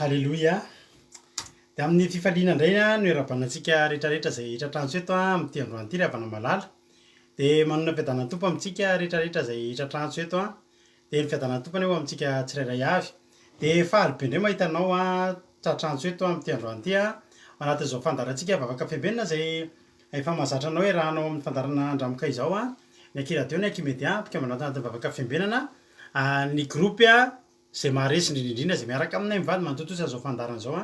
Halleloia. Dia amin'ny fifaliana indraina no erabanantsika rehetrarehetra izay hitratrano eto amin'ity androany ity ravana malala. Dia manana fiadanana tompo amintsika rehetrarehetra izay hitratrano eto dia ny fiadanana tompony eo amintsika tsirairay avy. Dia faly be indray mahita anao tratrano eto amin'ity androany ity anatin'izao fandarantsika vavaka fiambenana izay efa mahazatra anao hoe raha anao amin'ny fandarana andramika izao ny akiradio ny akimedia mpikambana anatin'ny vavaka fiambenana ny gropy izay maharesy indrindrindrindra izay miaraka aminay mivady mantontosa izao fandarana izao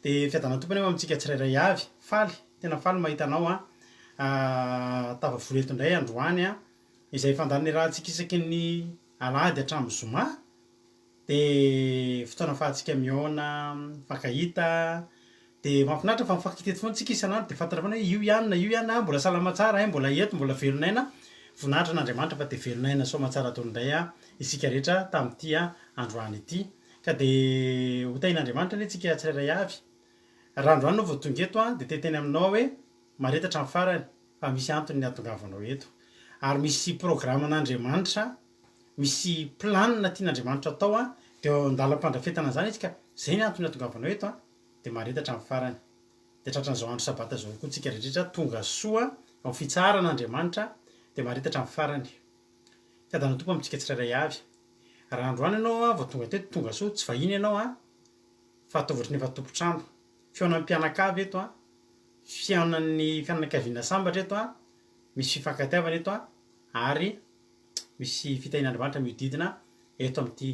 dia fiadanana tompony eo amintsika tsirairay avy. Faly tena faly mahita anao tafavory eto indray androany izay fandarana rahantsika isaky ny alahady hatramin'ny zoma dia fotoana fahantsika mihaona mifankahita dia mahafinaritra fa mifankahita eto foana tsika isanandro dia fantatra foana hoe io ihany na mbola salama tsara mbola eto mbola velonaina voninahitra n'Andriamanitra fa dia velonaina soa matsara toy indray isika rehetra tamin'ity androany ity ka dia hotain'Andriamanitra anie tsika tsirairay avy. Raha androany no vao tonga eto dia teteny aminao hoe maretatra amin'ny farany fa misy antony ny ahatongavanao eto ary misy programan'Andriamanitra misy planina tian'Andriamanitra atao dia eo andalam-pandrafetana izany izy ka izay ny antony ahatongavanao eto dia maretatra amin'ny farany. Dia tratran'izao andro sabata izao koa tsika rehetrarehetra tonga soa ao fitsaran'Andriamanitra dia maretatra amin'ny farany. Fiadanana tompo amintsika tsirairay avy. Raha androany ianao vao tonga teto tonga soa tsy vahiny ianao fa atao ohatry ny efa tompotrano. Fihaonan'ny mpianakavy eto fihaonan'ny fianakaviana sambatra eto misy fifankatiavana eto ary misy fitahin'Andriamanitra mihodidina eto amin'ity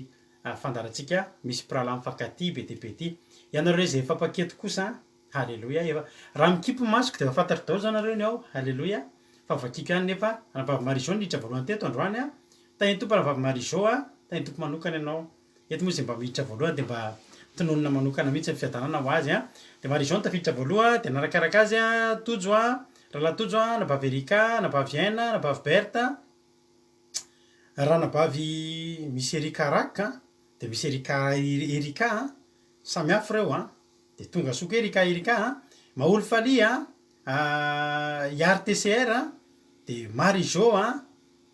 fandarantsika misy mpirahalahy mifankatia be dia be ity. Ianareo izay efa mpaketo kosa halleloia raha mikipy masoko dia efa fantatra daholo izao nareo ny ao halleloia fa voakiko ihany nefa anavavy Marizao niditra voalohany teto androany tany tompo anavavy Marizao tany tompo manokana ianao eto moa izay mba miditra voalohany dia mba tononona manokana mihitsy ny fiadanana ho azy dia Marizao no tafiditra voaloha dia narakaraka azy Tojo rahalahy Tojo nabavy Erika nabavy Aina nabavy Berta ranabavy misy Erika Raka dia misy Erika samy hafa ireo dia tonga soa koa Erika Maholy Faly Iary TCR dia Marizao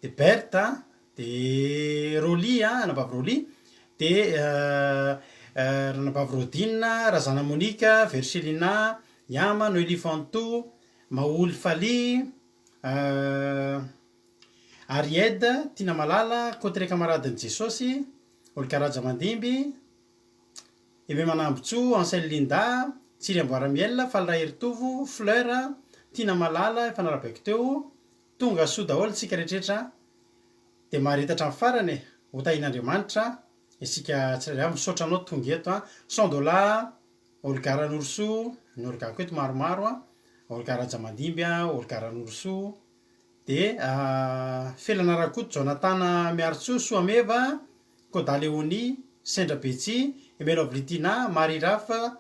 dia Berta dia Roly nabavy Roly dia ranabavy Rodine Razana Monika Verselina Yama Noely Fanto Maholy Faly Aried Tina Malala Kotre Kamaradin'i Jesosy Olokaraja Mandimby Ebe Manambotso Ansel Linda Tsiry Amboaramiel Falra Heritovo Fleur Tina Malala efa narabaiko teo tonga soa daholo tsika rehetrarehetra dia maharetatra amin'ny farany hotain'Andriamanitra isika tsirairay misaotra anao tonga eto Sandola Olgaran'Orso ny olgako eto maromaro Olokaraja Mandimby Olgaran'Orso dia Felanarakoto Jonathan Miartso Soameva Koda Leoni Sendra Betsy Emelo Avlitina Marie Rafa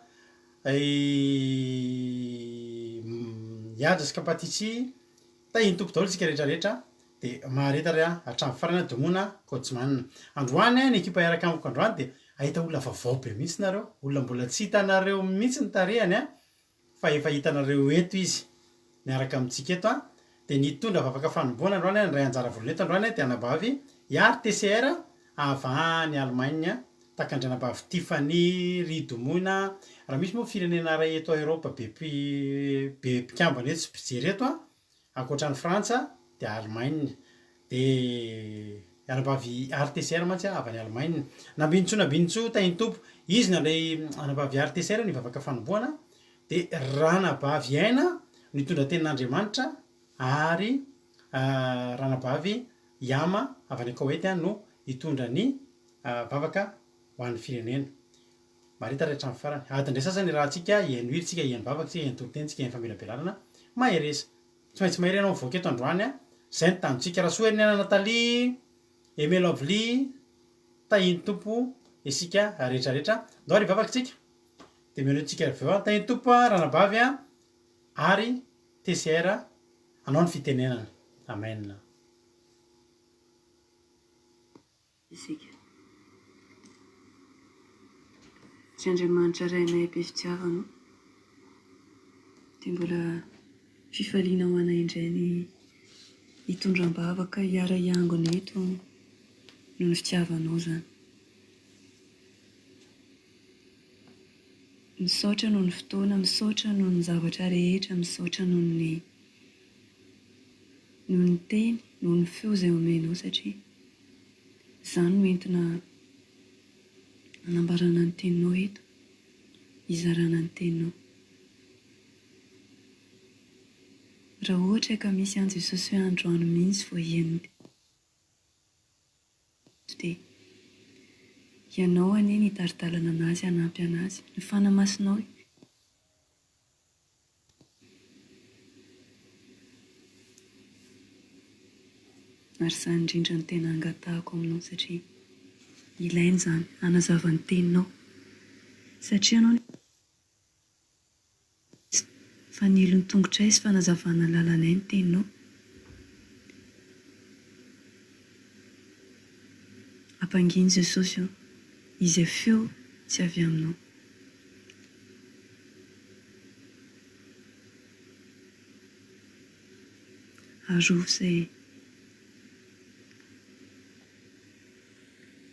Iadra Kapatitsy tahiny tompo daholo tsika rehetrarehetra dia maharetatra hatramin'ny farany Domona Kotsman. Androany ny ekipa iaraka amiko androany dia ahita olona vaovao be mihitsy nareo olona mbola tsy hitanareo mihitsy ny tarehany fa efa hitanareo eto izy miaraka amintsika eto dia nitondra vavaka fanomboana androany ny ray anjara voalohany eto androany dia anabavy Iary TCR avy any Allemagne takandry anabavy Tiffany Ridomona raha misy moa firenena ray eto Eropa be mpikambana eto sy mpijery eto ankoatran'ny Frantsa dia Allemagne dia anabavy RTCR mantsy avy any Allemagne nabinitso tahiny tompo izy nalay anabavy RTCR ny vavaka fanomboana dia ranabavy Aina nitondra tenin'Andriamanitra ary ranabavy Yama avy any Koweïty no hitondra ny vavaka ho an'ny firenena maharetatra hatramin'ny farany adiny iray sasany rahantsika hihaino hira tsika hihaino vavaka tsika hihaino toloteny tsika hihaino famelabelarana maheresa tsy maintsy mahery ianao mivoaka eto androany izay ny tanjontsika raha soa herinena Natalia Emelo Avly tahiny tompo isika rehetrarehetra ndao ary vavaka tsika dia miheno tsika aveo tahiny tompo ranabavy ary TCR anao ny fitenenana amen. Isika tsy Andriamanitra rainay am-pifitiavana dia mbola fifaliana ho anay indray ny hitondram-bavaka hiara hiangona eto noho ny fitiavanao izany. misaotra noho ny fotoana, misaotra noho ny zavatra rehetra, misaotra noho ny teny, noho ny feo izay omenao satria izany no entina hanambarana ny teninao eto, hizarana ny teninao. Raha ohatra ka misy an'i Jesosy hoe androany mihitsy vao hiainy dia ianao anie ny hitaridalana anazy, hanampy anazy, ny fanamasinao. Ary izany indrindra ny tena angatahako aminao satria ilainy izany hanazava ny teninao. Satria ianao fanilon'ny tongotray sy fanazavana ny lalànay ny teninao. Ampanginy Jesosy io, izay feo tsy avy aminao. Arovo izay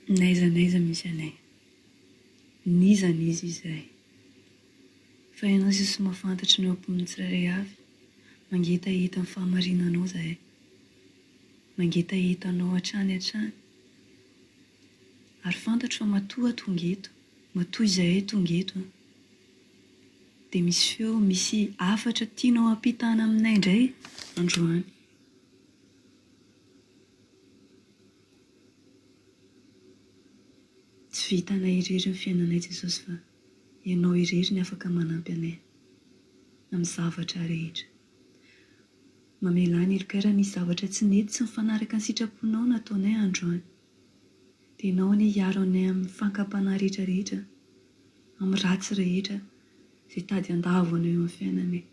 n'aiza misy anay, niza n'izy izay. Fa ianao Jesosy mahafantatry ny eo am-pon'ny tsirairay avy, mangitahita ny fahamarinanao izahay, mangitahitanao hatrany hatrany. Ary fantatro fa matoa tonga eto, matoa izahay tonga eto. Dia misy feo, misy hafatra tianao hampitana aminay indray androany. Tsy vitanay irery ny fiainanay Jesosy fa ianao irery ny afaka manampy anay amin'ny zavatra rehetra. Mamelany ilokaira ny zavatra tsy nety sy mifanaraka ny sitraponao nataonay androany. Dia ianao anie hiaro anay amin'ny fankapana rehetra rehetra, amin'ny ratsy rehetra izay tady andavo anay eo amin'ny fiainanay.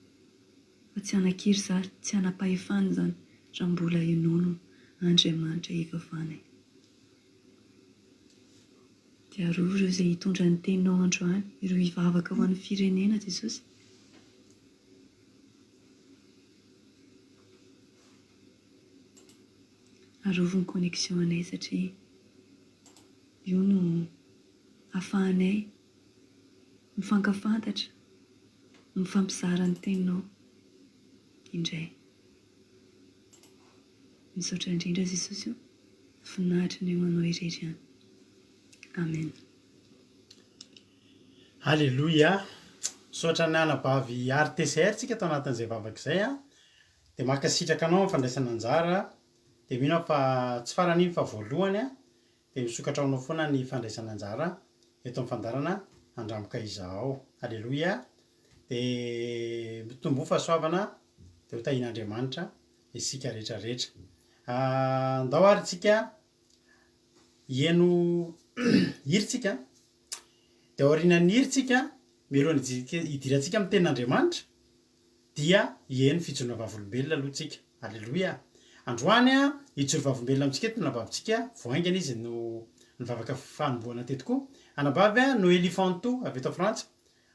Fa tsy hanakiry zary, tsy hanapahefana izany raha mbola ianao no Andriamanitra hivavahanay. Dia arovo ireo izay hitondra ny teninao androany, ireo hivavaka ho an'ny firenena Jesosy. Arovo ny connexion anay satria io no ahafahanay mifankafantatra, mifampizara ny teninao indray. Misaotra indrindra Jesosy io, voninahitra ny eo anao irery ihany. Amen. Halleloia. Misaotra ny anabavy RTCR tsika tao anatin'izay vavaka izay a. Dia makasitraka anao amin'ny fandraisana anjara. Dia mino aho fa tsy faran'iny fa voalohany a. Dia misokatra aminao foana ny fandraisana anjara eto amin'ny fandarana handramboka izao. Halleloia. Dia mitombo fahasoavana dia ho tahian'Andriamanitra isika rehetra rehetra. Andao ary tsika hieno hiritsika. Dia aorianan'ny hiritsika mialohan'ny hidirantsika amin'ny tenin'Andriamanitra dia hieno fijoroana vavolombelona aloha tsika. Halleloia. Androany a hijoro vavolombelona amintsika eto nabavitsika voaingana izy no nivavaka fanomboana teto koa. Anabavy a Noélie Fanto avy eto Frantsa.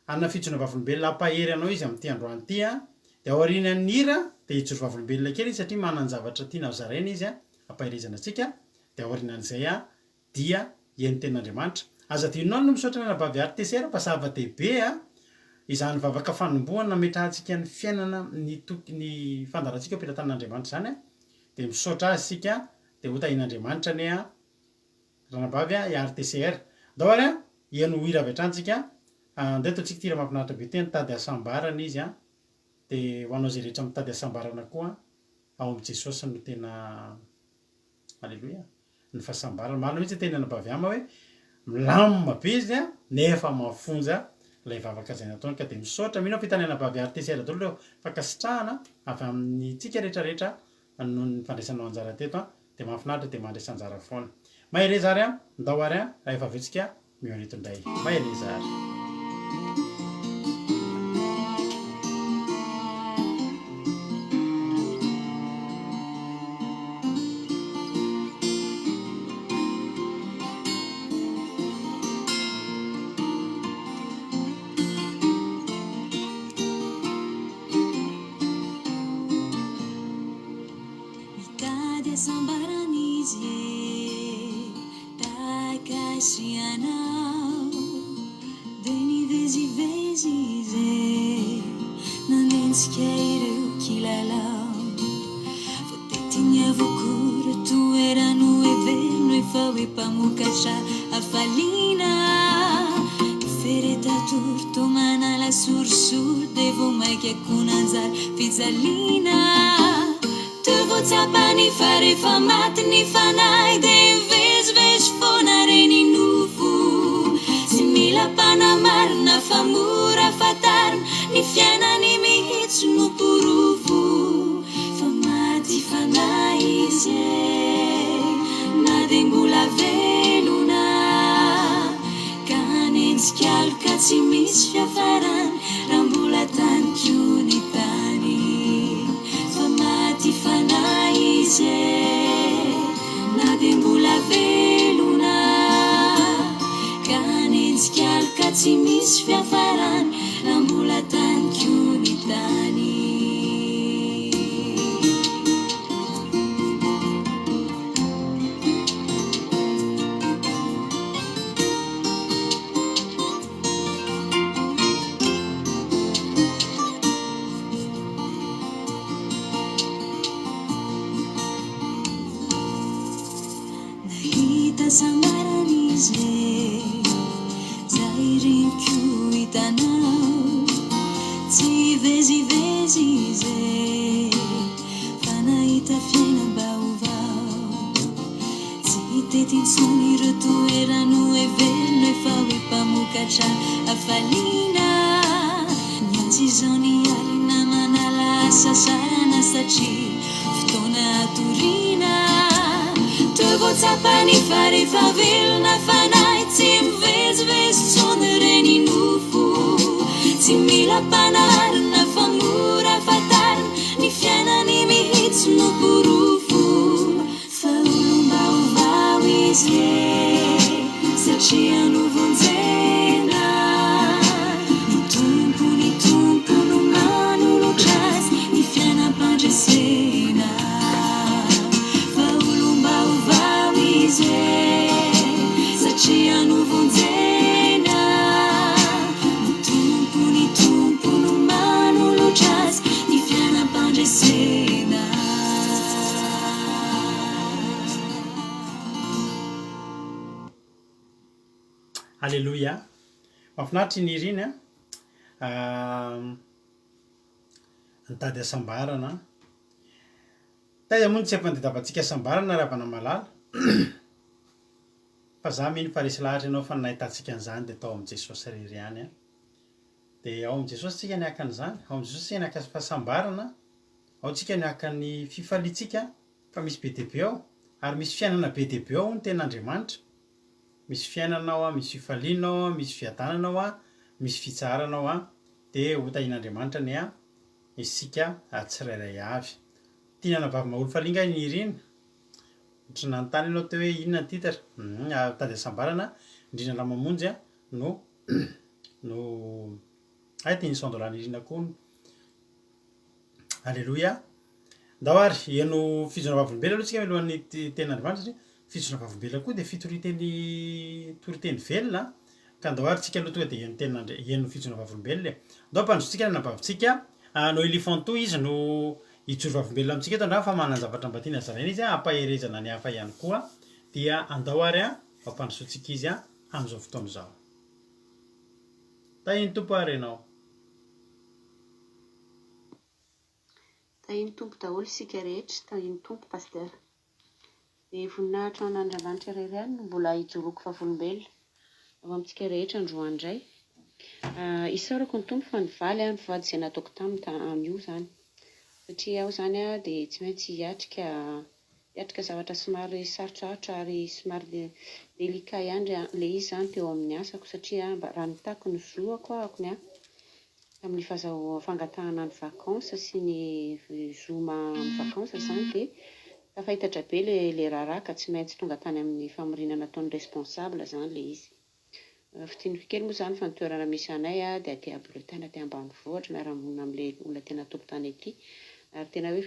Anona fijoroana vavolombelona ampahery anao izy amin'ity androany ity a. Dia aorianan'ny hira dia hijoro vavolombelona kely izy satria manana zavatra tiana hozaraina izy a ampaherezana antsika. Dia aorianan'izay a dia hieno tenin'Andriamanitra. Aza dinonao no misaotra ny anabavy RTCR fa zava-dehibe a izany vavaka fanomboana nametrahantsika ny fiainana ny fandarantsika am-pelatan'Andriamanitra izany a. Dia misaotra azy isika dia ho tahian'Andriamanitra ane a ranabavy a RTCR. Andao ary a hieno hira avy hatrany andeha ataontsika ty raha mahafinaritra be teny tady hasambarana izy a. Dia ho anao izay rehetra mitady hasambarana koa ao amin'i Jesosy no tena halleloia ny fahasambarana. Marina mihitsy teny anabavy ama hoe milamina be izy a nefa mafonja ilay vavaka izay nataony. Ka dia misaotra mino fitany anabavy RTCR daholo ireo fankasitrahana avy amin'ny tsika rehetra rehetra noho ny fandraisanao anjara teto a. Dia mahafinaritra dia mandraisa anjara foana. Mahare zary a ndao ary a raha efa avetsika mioanito indray. Mahare zary. Veni vesi vesi antsika ireo kilalao voatetiany avokory toerano everino efa hoe mpamokatra afaliana feretatory to manala sorisory de vo maiky akonanjary fijaliana tovotsapany fa rehefa maty ny fanahy de vezivezy foana reny nofo tsy mila mpanamarina fa mora fatarina ny fiainany mihitsy no porofo fa maty fanahy izy na de mbola velona ka nenjikaloka tsy misy fiafarany raha mbola tany kio ny tany fa maty fanahy izy na de mbola velona ka nenjikaloka tsy misy fiafarany raha mbola tany kio ny tany Sambaranize zairinko itanao tsy vezivezize fanahita fiaina baovao tsy tetintsony ireo toerano everino efa hoe mpamokatra afaliana niantsy zao ny alina manala asa sarana satria fotoana atoriana tovotsapany fa rehefa velona fanahy tsy mivezivezy tsony reny nofo tsy mila mpanarina fa mora fatarina ny fiainany mihitsy no porofo fa olombaovao izy satria novonjena ny tompo no manolotrazy ny fiainam-pandresena satria novonjena ny tompo no manolotrazy ny fiainam-pandresena Alleluia mahafinaritra iny iriny nitady asambarana taiza moa ny tsy ampandidavatsika asambarana raha vana malala fa za mino fa resy lahatra ianao fa nahitantsika an'izany de atao amin'i Jesosy rery ihany de ao amin'i Jesosy tsika niaka an'izany ao amin'i Jesosy tsika niaka fahasambarana ao tsika niaka ny fifalitsika fa misy be deabe ao ary misy fiainana be deabe ao ny ten'Andriamanitra misy fiainanao misy fifalianao misy fiadananao misy fitsaranao de hotahin'Andriamanitra ny isika tsirairay avy tianana vavy maholo falinga iny iriny ohatry nanontany ianao teo hoe inona ny titatra tady asambarana indrindra mamonjy no ty nisondolany irina koa alleloia ndao ary eno fijona vavolombela aloha tsika alohan'ny ten'Andriamanitra satria fijona vavolombela koa de toriteny velona ka ndao ary tsika aloha tonga de eno fijona vavolombelona ndao mpandrotsika nabavitsika no elifanto izy no ijoro vavolombelona amitsika eto andraha fa manana zavatra mba tiana zaraina izy ampaherezana ny hafa ihany koa dia andao ary ampandrosotsika izy am'izao fotoana zao tahiny tompo ary ianao tahiny tompo daholo isika rehetra tahiny tompo paster de voninahitra an'Andriamanitra irery ihany no mbola hijoroako vavolombelona ao amintsika rehetra androandray isaorako ny tompo fa nivaly ny vady izay nataoko tam'io zany satria aho zany de tsy maintsy hiatrika zavatra somary sarotsarotra ary somary delika ihany le izy zany teo amin'ny asako satria raha nitako ny zoako ahako amin'ny fangatahana ny vakansa sy ny zoma amin'ny vakansa zany de tafahitatra be le raharaha ka tsy maintsy tonga tany amin'ny famorinana ataon'ny responsable zany le izy fitiny fikely moa zany fa ny toerana misy anay de aty Bretagne aty ambanivohitra miara-monina amin'le olona tena tompo tany aty ary tena hoe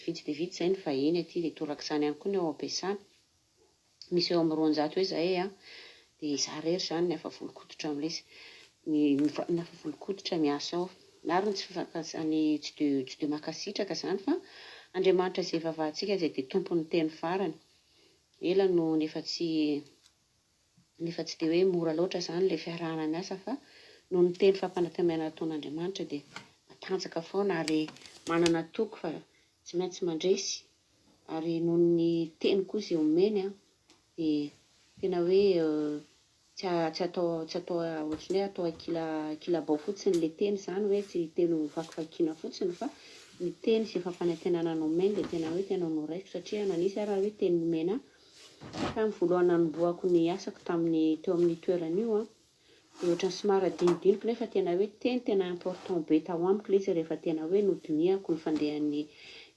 vitsy de vitsy zay ny vahiny aty de torak'izany ihany koa ny ao am-piasana misy eo amin'ny 200 hoe zay de za rery zany ny afa volon-koditra amin'le ny afa volon-koditra miasa ao narony tsy de makasitraka zany fa Andriamanitra izay vavahantsika izay dia tompony teny farany. Ela no nefa tsy dia hoe mora loatra zany ilay fiarahana miasa fa noho ny teny fampanantenana nataon'Andriamanitra dia matanjaka foana ary manana toko fa tsy maintsy mandresy, ary noho ny teny koa izay omeny dia tena hoe tsy atao ohatrany hoe atao akilabao fotsiny ilay teny zany, hoe tsy teny vakivakiana fotsiny fa ny teny izay fampanantenana nomeny dia tena hoe tena noraisiko satria nanisy raha hoe teny nomena fa amin'ny voalohany nanomboako ny asako teo amin'ny toerana io dia ohatrany somary adinodiniko nefa tena hoe tena important be tao amiko ilay izy rehefa tena hoe nodiniako ny fandehan'ny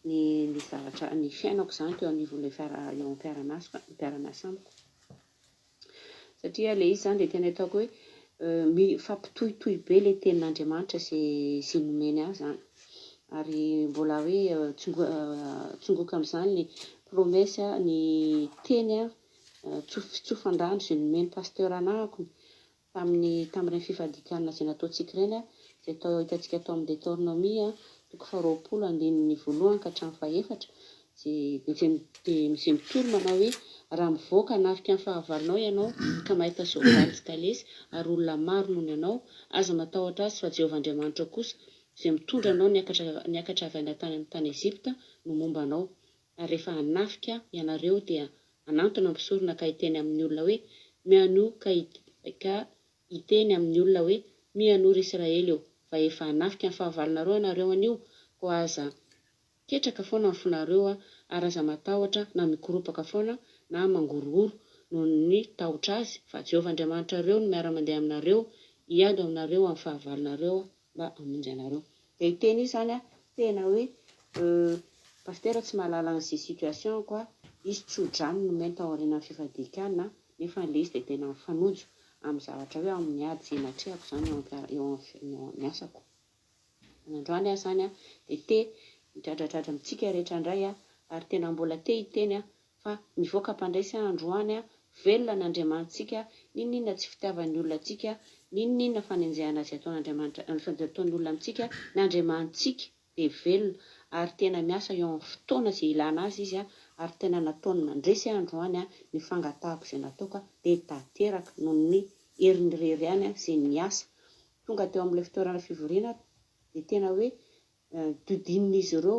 ny zavatra ny fiainako zany teo anivon'ilay eo am-piara-miasa amiko, satria ilay izy zany dia tena ataoko hoe fampitohitohy be ilay tenin'Andriamanitra sy nomeny ahy zany, ary mbola hoe tsongoka amin'izany ny promesy ny teny tsofan-drano izay nomeny pasteur anahako tamin'ny fifadikanana izay nataontsika ireny izay hitantsika tao amin'ny Deutéronomie 20:1 ka hatramin'ny 4 izay mitoro manao hoe raha mivoaka nafika amin'ny fahavalonao ianao ka mahita soavaly tsy talesy ary olona maro noho ny anao aza matahotra azy fa Jehovah-Andriamanitra kosa izay mitondra anao niakatra avy amin'ny tany Ezipta no momba anao, ary rehefa hanafika ianareo dia anantona misorona ka hiteny amin'ny olona hoe mianoho ka hiteny amin'ny olona hoe mianoro Israely eo fa efa hanafika amin'ny fahavalonareo ianareo anio ko aza ketraka foana ny fonareo ary aza matahotra na mikoropaka foana na mangorogoro noho ny tahotra azy fa Jehovah-Andriamanitra reo no miara-mandeha aminareo hiady aminareo amin'ny fahavalonareo mba hamonjy anareo. Dia iteny io zany tena hoe pasteur tsy mahalala an'izay situation koa izy tsy ho drano nomeny tao aorian'ny fifadikanana nefa ilay izy dia tena mifanojo amin'ny zavatra hoe amin'ny ady izay natrehako zany eo amin'ny asako. Androany aho zany dia midradradratra amintsika rehetra indray ary tena mbola hiteny fa mivoaka mpandraisy androany velona ny Andriamanitsika, ninona tsy fitiavan'ny olona antsika, ninona fanenjehana azy ataon'Andriamanitra ataon'ny olona amintsika, ny Andriamanitsika dia velona ary tena miasa eo amin'ny fotoana izay ilana azy izy ary tena nataony nandresy androany ny fangatahako izay nataoko dia tanteraka noho ny herin'ny irery ihany izay niasa tonga teo amin'ilay fitoerana fivoriana dia tena hoe dodin'izy ireo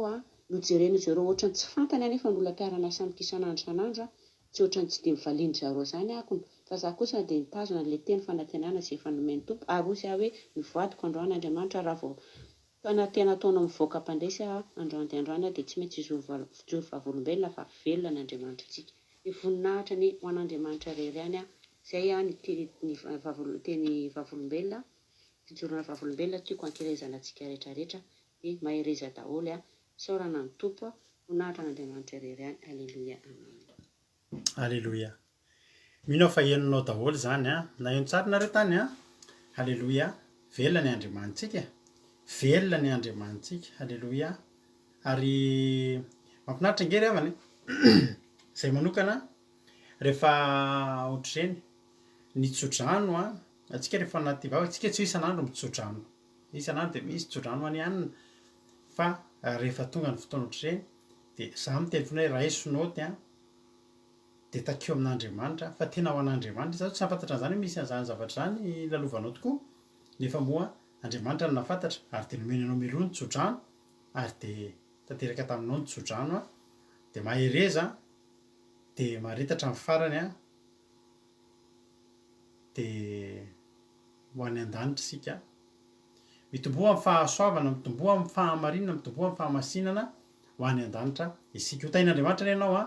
nojeren'izy ireo ohatrany tsy fantany anefa ny olona mpiara-miasa amiko isan'andro isan'andro tsy ohatrany tsy dia mivalindry zareo zany akony fa za kosa dia nitazona ilay teny fanantenana izay efa nomeny tompo ary osy hoe mivadiko androany Andriamanitra raha vao tena ataonao mivoaka mpandresy androany dia androany dia tsy maintsy hijory vavolombelona fa velona ny Andriamanitra antsika. Ny voninahitra ny ho an'Andriamanitra irery ihany izay ny teny vavolombelona, fijorona vavolombelona tiako ankerezana antsika rehetrarehetra dia mahereza daholo saorana ny tompo voninahitra n'Andriamanitra irery ihany. Alleluia, amen. Alleluia. Mino fa henonao daholo zany na eno tsara nareo tany Alleluia. Velona ny Andriamanitsika, velona ny Andriamanitsika. Alleluia. Ary mampinaritra angery avany izay manokana rehefa ohatr'ireny nitsodrano atsika rehefa anaty vava tsika tsy ho isan'andro mitsodrano, isan'andro dia misy tsodrano any ihany fa rehefa tonga ny fotoana ohatr'ireny dia za miteny foana hoe raha isonaoty dia takeo amin'Andriamanitra fa tena ho an'Andriamanitra za tsy nahafantatra an'izany hoe misy an'izany zavatra zany lalovanao tokoa nefa moa Andriamanitra no nahafantatra ary dia nomeny anao mialoha ny tsodrano ary dia tanteraka taminao ny tsodrano dia mahereza dia maharetatra amin'ny farany dia ho any an-danitra isika mitomboa amin'ny fahasoavana, mitomboa amin'ny fahamarinana, mitomboa amin'ny fahamasinana ho any an-danitra isika. Ho tain'Andriamanitra ny ianao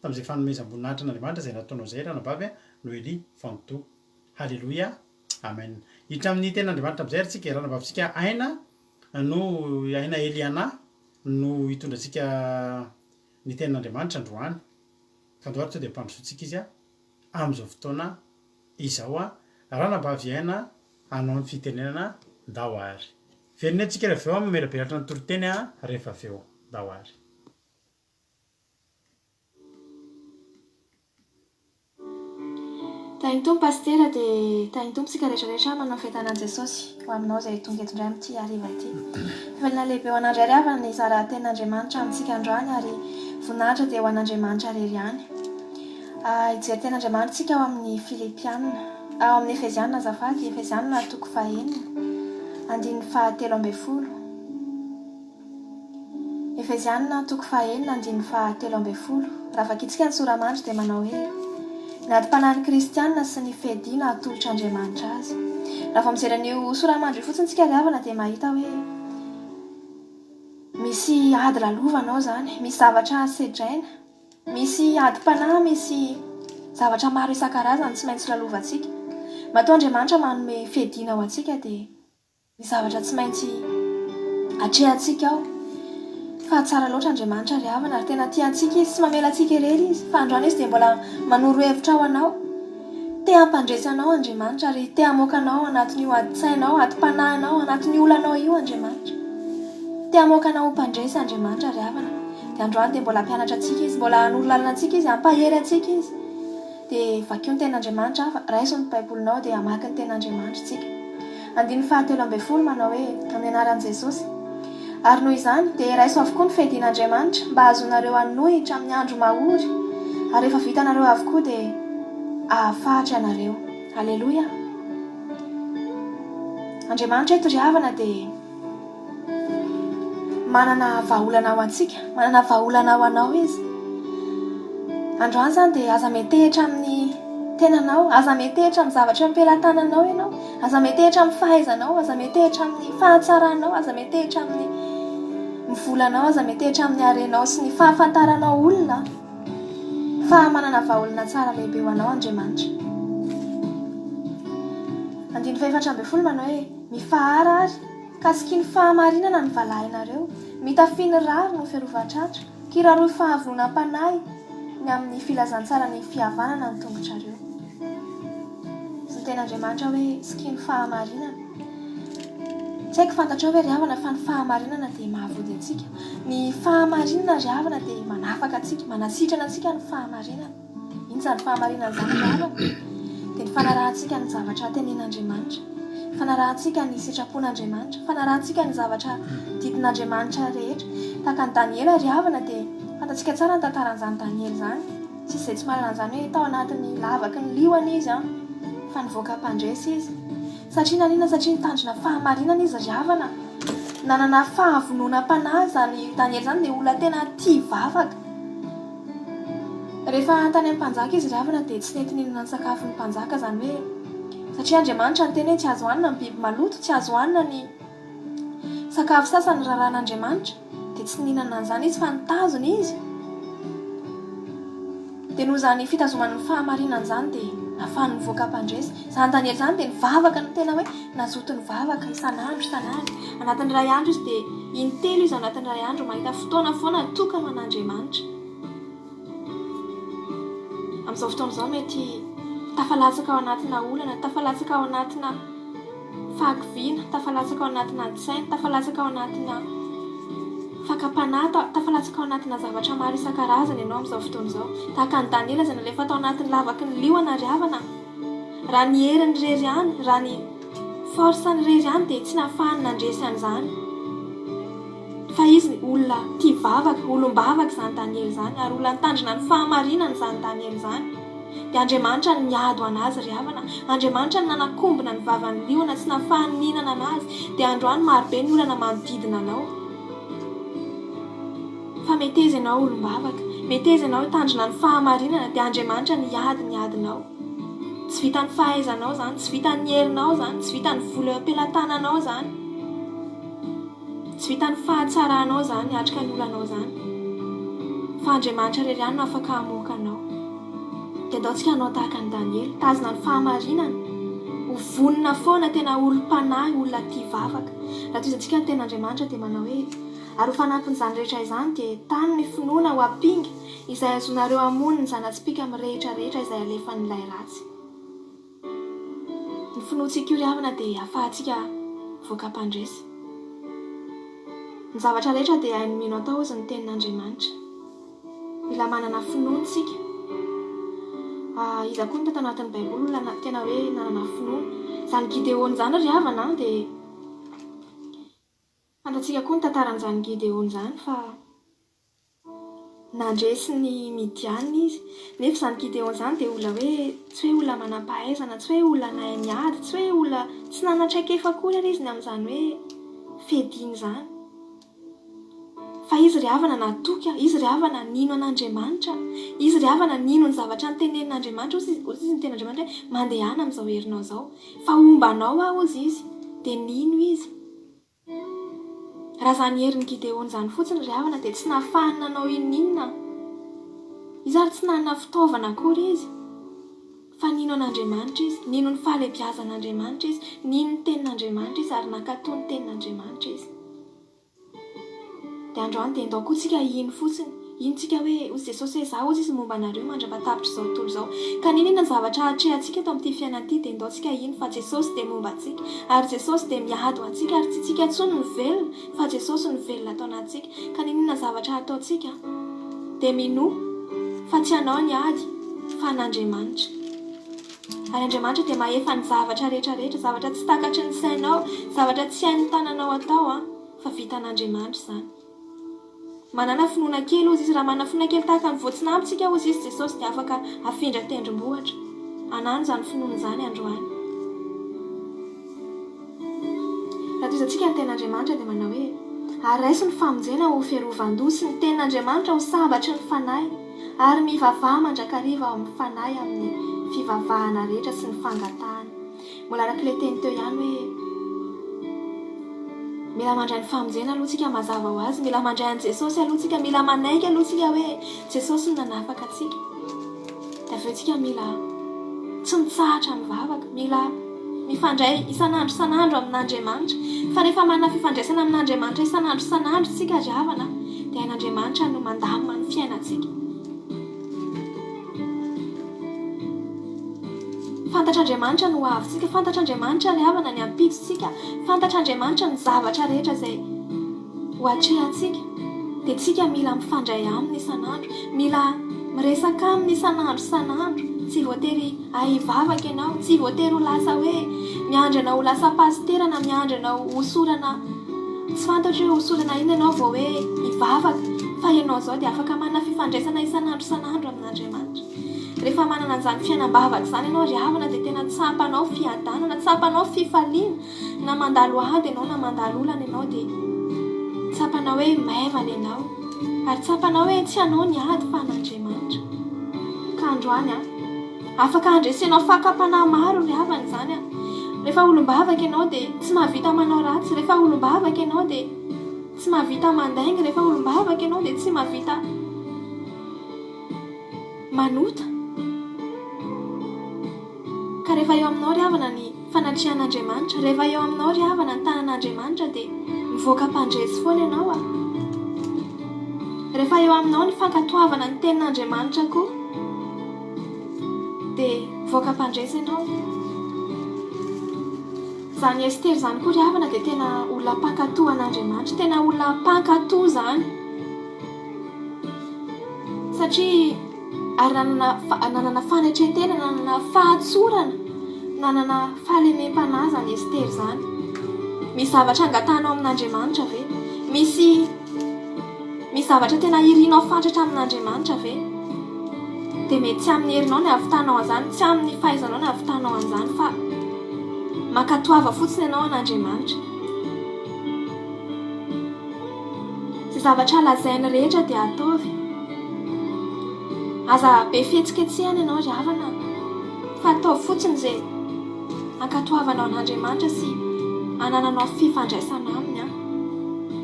tamin'izay fanomezam-boninahitra n'Andriamanitra izay nataonao izay ranabavy Noely Fanto. Halleloia, amen. Hiditra amin'ny ten'Andriamanitra amin'izay ary tsika ranabavintsika Aina no Aina Eliana no hitondratsika ny ten'Andriamanitra androany ka androany tonga dia mpandrosoantsika izy amin'izao fotoana izao ranabavy Aina hanao ny fitenenana ndao ary. Velona antsika rehefa avy eo mamelabelatra ny toriteny rehefa avy eo ndao ary. Tany tompo pastera dia tany tompo tsika rehetrarehetra manao fetanan' Jesosy ho aminao izay tonga eto indray amin'ity hariva ity. Fivelina lehibe ho an'andry ariavana ny zara-ten'Andriamanitra amintsika androany ary voninahitra dia ho an'Andriamanitra irery ihany. Hijery ten'Andriamanitra tsika ao amin'ny Filipianina, ao amin'ny Efezianina azafady, Efezianina 4:9, andininy 7:12. Efezianina 4:9, andininy 7:12. Raha vakitsika ny soramandry dia manao hoe ny adi-panahy ny kristianina sy ny fediana atolotr'Andriamanitra azy. Raha vao mijery an'io soramandry io fotsiny tsika riavana dia mahita hoe misy ady lalovana ao izany, misy zavatra sedraina, misy adi-panahy, misy zavatra maro isan-karazany tsy maintsy lalovantsika. Matoa Andriamanitra manome fediana ao antsika dia ny zavatra tsy maintsy atrehantsika ao. Fa tsara loatra Andriamanitra ry havana ary tena tiantsika izy, tsy mamela antsika irery izy. Fa androany izy dia mbola manoro hevitra ao anao. Te hampandresy anao Andriamanitra ary te hamoaka anao anatin'io adi-tsainao, adi-panahinao, anatin'ny olanao io Andriamanitra. Te hamoaka anao ho mpandresy Andriamanitra ry havana. Dia androany dia mbola mpianatra antsika izy, mbola hanoro lalana antsika izy, hampahery antsika izy. Dia vakio ny ten'Andriamanitra hafa, raiso ny baibolinao dia hamaky ny ten'Andriamanitra tsika. Andininy 7:12 manao hoe amin'ny anaran'i Jesosy. Ary noho izany dia raiso avokoa ny fedian'Andriamanitra mba ahazonareo hanohitra amin'ny andro mahory, ary rehefa vitanareo avokoa dia ahafahatra anareo. Aleloia. Andriamanitra eto ry havana dia manana vahaolana ao antsika, manana vahaolana ao anao izy. Androany izany dia aza metehitra amin'ny tenanao, aza metehitra amin'ny zavatra ampelantananao ianao, aza metehitra amin'ny fahaizanao, aza metehitra amin'ny fahatsaranao, aza metehitra amin'ny volanao, aza metehitra amin'ny harenao sy ny fahafantaranao olona. Fa manana vahaolana tsara lehibe ho anao Andriamanitra. Andininy 7:12 manao hoe mifahara ary kasiky ny fahamarinana ny valahinareo, mitafiny rary no fiarovan-tratra, kiraro fahavononam-panahy ny amin'ny filazantsara ny fihavanana ny tongotrareo. Sy ny ten'Andriamanitra hoe siky ny fahamarinana. Tsy haiko fantatrao hoe ry havana fa ny fahamarinana dia mahavody antsika. Ny fahamarinana ry havana dia manafaka antsika, manasitrana antsika ny fahamarinana. Iny izany fahamarinana izany ry havana dia ny fanarahantsika ny zavatra tenen'Andriamanitra, fanarahantsika ny sitrapon'Andriamanitra, fanarahantsika ny zavatra didin'Andriamanitra rehetra. Tahaka ny Daniela ry havana dia fantatsika tsara ny tantaran'izany Daniela izany. Tsy izay tsy marina an'izany hoe tao anatin'ny lavaky ny liona izy fa nivoaka mpandresy izy. Satria nanina, satria nitandrina fahamarinana izy ry havana. Nanana fahavononam-panahy izany Daniela izany dia olona tena tia vavaka. Rehefa tany amin'ny mpanjaka izy ry havana dia tsy nety nihinana ny sakafon'ny mpanjaka izany hoe satria Andriamanitra ny teny hoe tsy azo hohanina ny biby maloto, tsy azo hohanina ny sakafo sasany raran'Andriamanitra, dia tsy nihinana an'izany izy fa nitazona izy. Dia noho izany fitazomany ny fahamarinana izany dia nafahany nivoaka mpandresy. Izany Daniela izany dia nivavaka no tena hoe nazoto ny vavaka isan'andro isan'andro. Anatin'ny iray andro izy dia intelo izy anatin'ny iray andro mahita fotoana foana tokana an'Andriamanitra. Amin'izao fotoana izao mety tafalatsaka ao anatina olana, tafalatsaka ao anatina fahakiviana, tafalatsaka ao anatina tsaina, tafalatsaka ao anatina fakapanahy, tafalatsaka ao anatina zavatra maro isan-karazany ianao amin'izao fotoana izao. Tahaka ny Daniela izay nalefa tao anatin'ny lavaky ny liona ry havana. Raha ny heriny rery ihany, raha ny forsany rery ihany dia tsy nahafahany nandresy an'izany. Fa izy olona tia vavaka, olom-bavaka izany Daniela izany, ary olona nitandrina ny fahamarinana izany Daniela izany. Dia Andriamanitra ny niady ho anazy ry havana. Andriamanitra ny nanakombona ny vavan'ny liona tsy nahafahany nihinana anazy. Dia androany marobe ny olana manodidina anao. Fa meteza ianao olom-bavaka, meteza ianao hitandrina ny fahamarinana dia Andriamanitra niadinao. Tsy vita ny fahaizanao izany, tsy vita ny herinao izany, tsy vita ny vola am-pelantananao izany, tsy vita ny fahatsaranao izany, atrika ny olanao izany. Fa Andriamanitra rery ihany no afaka hamoaka anao. Dia ataontsika anao tahaka ny Daniela, tazona ny fahamarinana, ho vonona foana tena olom-panahy, olona tia vavaka. Raha toy izay antsika ny ten'Andriamanitra dia manao hoe ary ho fanampin'izany rehetra izany dia tany ny finoana ho ampinga izay azonareo hamono ny zana-tsipika amin'ny rehetra rehetra izay alefan'ilay ratsy. Ny finoantsika io ry havana dia ahafahantsika voaka mpandresy. Ny zavatra rehetra dia hainy mino atao izy ny tenin'Andriamanitra. Mila manana finoantsika iza koa ny tato anatin'ny baiboly tena hoe nanana finoana. Zany Gideona zany ry havana dia fantatsika koa ny tantaran'izany Gideona zany fa nandresy ny Midiana izy. Nefa zany Gideona zany dia olona hoe tsy hoe olona manam-pahaizana, tsy hoe olona nahay miady, tsy hoe olona tsy nanatraikefa akory ary izy ny amin'izany hoe fehdiana izany. Fa izy ry havana natoka, izy ry havana nino an'Andriamanitra, izy ry havana nino ny zavatra nitenenin'Andriamanitra. Ozy izy nitenin'Andriamanitra hoe mandehana amin'izao herinao izao, fa ombanao aho ozy izy, dia nino izy. Raha zany herin'ny Gideona zany fotsiny ry havana dia tsy nahafahany nanao inona. Izy ary tsy nanana fitaovana akory izy, fa nino an'Andriamanitra izy, nino ny fahalebiazan'Andriamanitra izy, nino ny tenin'Andriamanitra izy ary nakatoa ny tenin'Andriamanitra izy. Dia androany dia ndao koa tsika ino fotsiny, ino tsika hoe ozy Jesosy hoe izaho ozy izy momba anareo mandra-patapitra izao tontolo izao. Ka ninona ny zavatra atrehantsika eto amin'ity fiainana ity dia ndao tsika ino fa Jesosy dia momba antsika, ary Jesosy dia miady ho antsika, ary tsy tsika intsony no velona fa Jesosy no velona atao anatsika. Ka ninona ny zavatra ataontsika dia minoa fa tsy anao ny ady fa an'Andriamanitra. Ary Andriamanitra dia mahefa ny zavatra rehetrarehetra, zavatra tsy takatry ny sainao, zavatra tsy hain'ny tananao atao fa vitan'Andriamanitra izany. Manana finoana kely ozy izy, raha manana finoana kely tahaka ny voatsinapitsika ozy izy Jesosy dia afaka afindra tendrombohitra. Anano izany finoana izany androany. Raha toy izantsika ny tenin'Andriamanitra dia manao hoe araiso ny famonjena ho fiarovan-doha sy ny tenin'Andriamanitra ho sabatry ny fanahy, ary mivavaha mandrakariva amin'ny fanahy amin'ny fivavahana rehetra sy ny fangatahana. Mbola arak'ilay teny teo ihany hoe mila mandray ny famonjena aloha tsika mazava ho azy, mila mandray an'i Jesosy aloha tsika, mila manaiky aloha tsika hoe Jesosy no nanafaka atsika. Dia avy eo tsika mila tsy mitsahatra mivavaka, mila mifandray isan'andro amin'Andriamanitra. Fa rehefa manana fifandraisana amin'Andriamanitra isan'andro tsika ry havana dia ain'Andriamanitra no mandamina ny fiainantsika. Fantatr'Andriamanitra no avintsika, fantatr'Andriamanitra ry havana ny ampitsontsika, fantatr'Andriamanitra ny zavatra rehetra izay ho atrehantsika. Dia tsika mila mifandray aminy isan'andro, mila miresaka aminy isan'andro. Tsy voatery ahivavaka ianao, tsy voatery ho lasa hoe miandry ho lasa pastera na miandry hosorana, tsy fantatro hoe hosorana iny ianao vao hoe hivavaka, fa ianao izao dia afaka manana fifandraisana isan'andro amin'Andriamanitra. Rehefa manana an'izany fiainam-bavaka izany ianao ry havana dia tena tsampanao fiadanana, tsampanao fifaliana, na mandalo ady ianao na mandalo olana ianao dia tsampanao hoe maivana ianao, ary tsampanao hoe tsy anao ny ady fa an'Andriamanitra. Ka androany afaka andresenao fakapanahy maro ry havana izany. Rehefa olombavaka ianao dia tsy mahavita manao ratsy, rehefa olombavaka ianao dia tsy mahavita mandainga, rehefa olombavaka ianao dia tsy mahavita manota. Ka rehefa eo aminao ry havana ny fanatrehan'Andriamanitra, rehefa eo aminao ry havana ny tanan'Andriamanitra dia mivoaka mpandresy foana ianao. Rehefa eo aminao ny fankatoavana ny tenin'Andriamanitra koa dia mivoaka mpandresy ianao. Zany Ester zany koa ry havana dia tena olona mpankatoa an'Andriamanitra, tena olona mpankatoa izany. Satria ary nanana fanetretena, nanana fahatsorana, nanana fahalemem-panahy zany Ester zany. Misy zavatra angatanao amin'Andriamanitra ve? Misy zavatra tena irianao fatratra amin'Andriamanitra ve? Dia mety tsy amin'ny herinao ny ahavitanao an'izany, tsy amin'ny fahaizanao ny ahavitanao an'izany, fa mankatoava fotsiny ianao an'Andriamanitra. Izay zavatra lazainy rehetra dia ataovy. Aza be fihetsiketsehana ianao ry havana, fa ataovy fotsiny izay ankatoavanao an'Andriamanitra sy anananao fifandraisana aminy,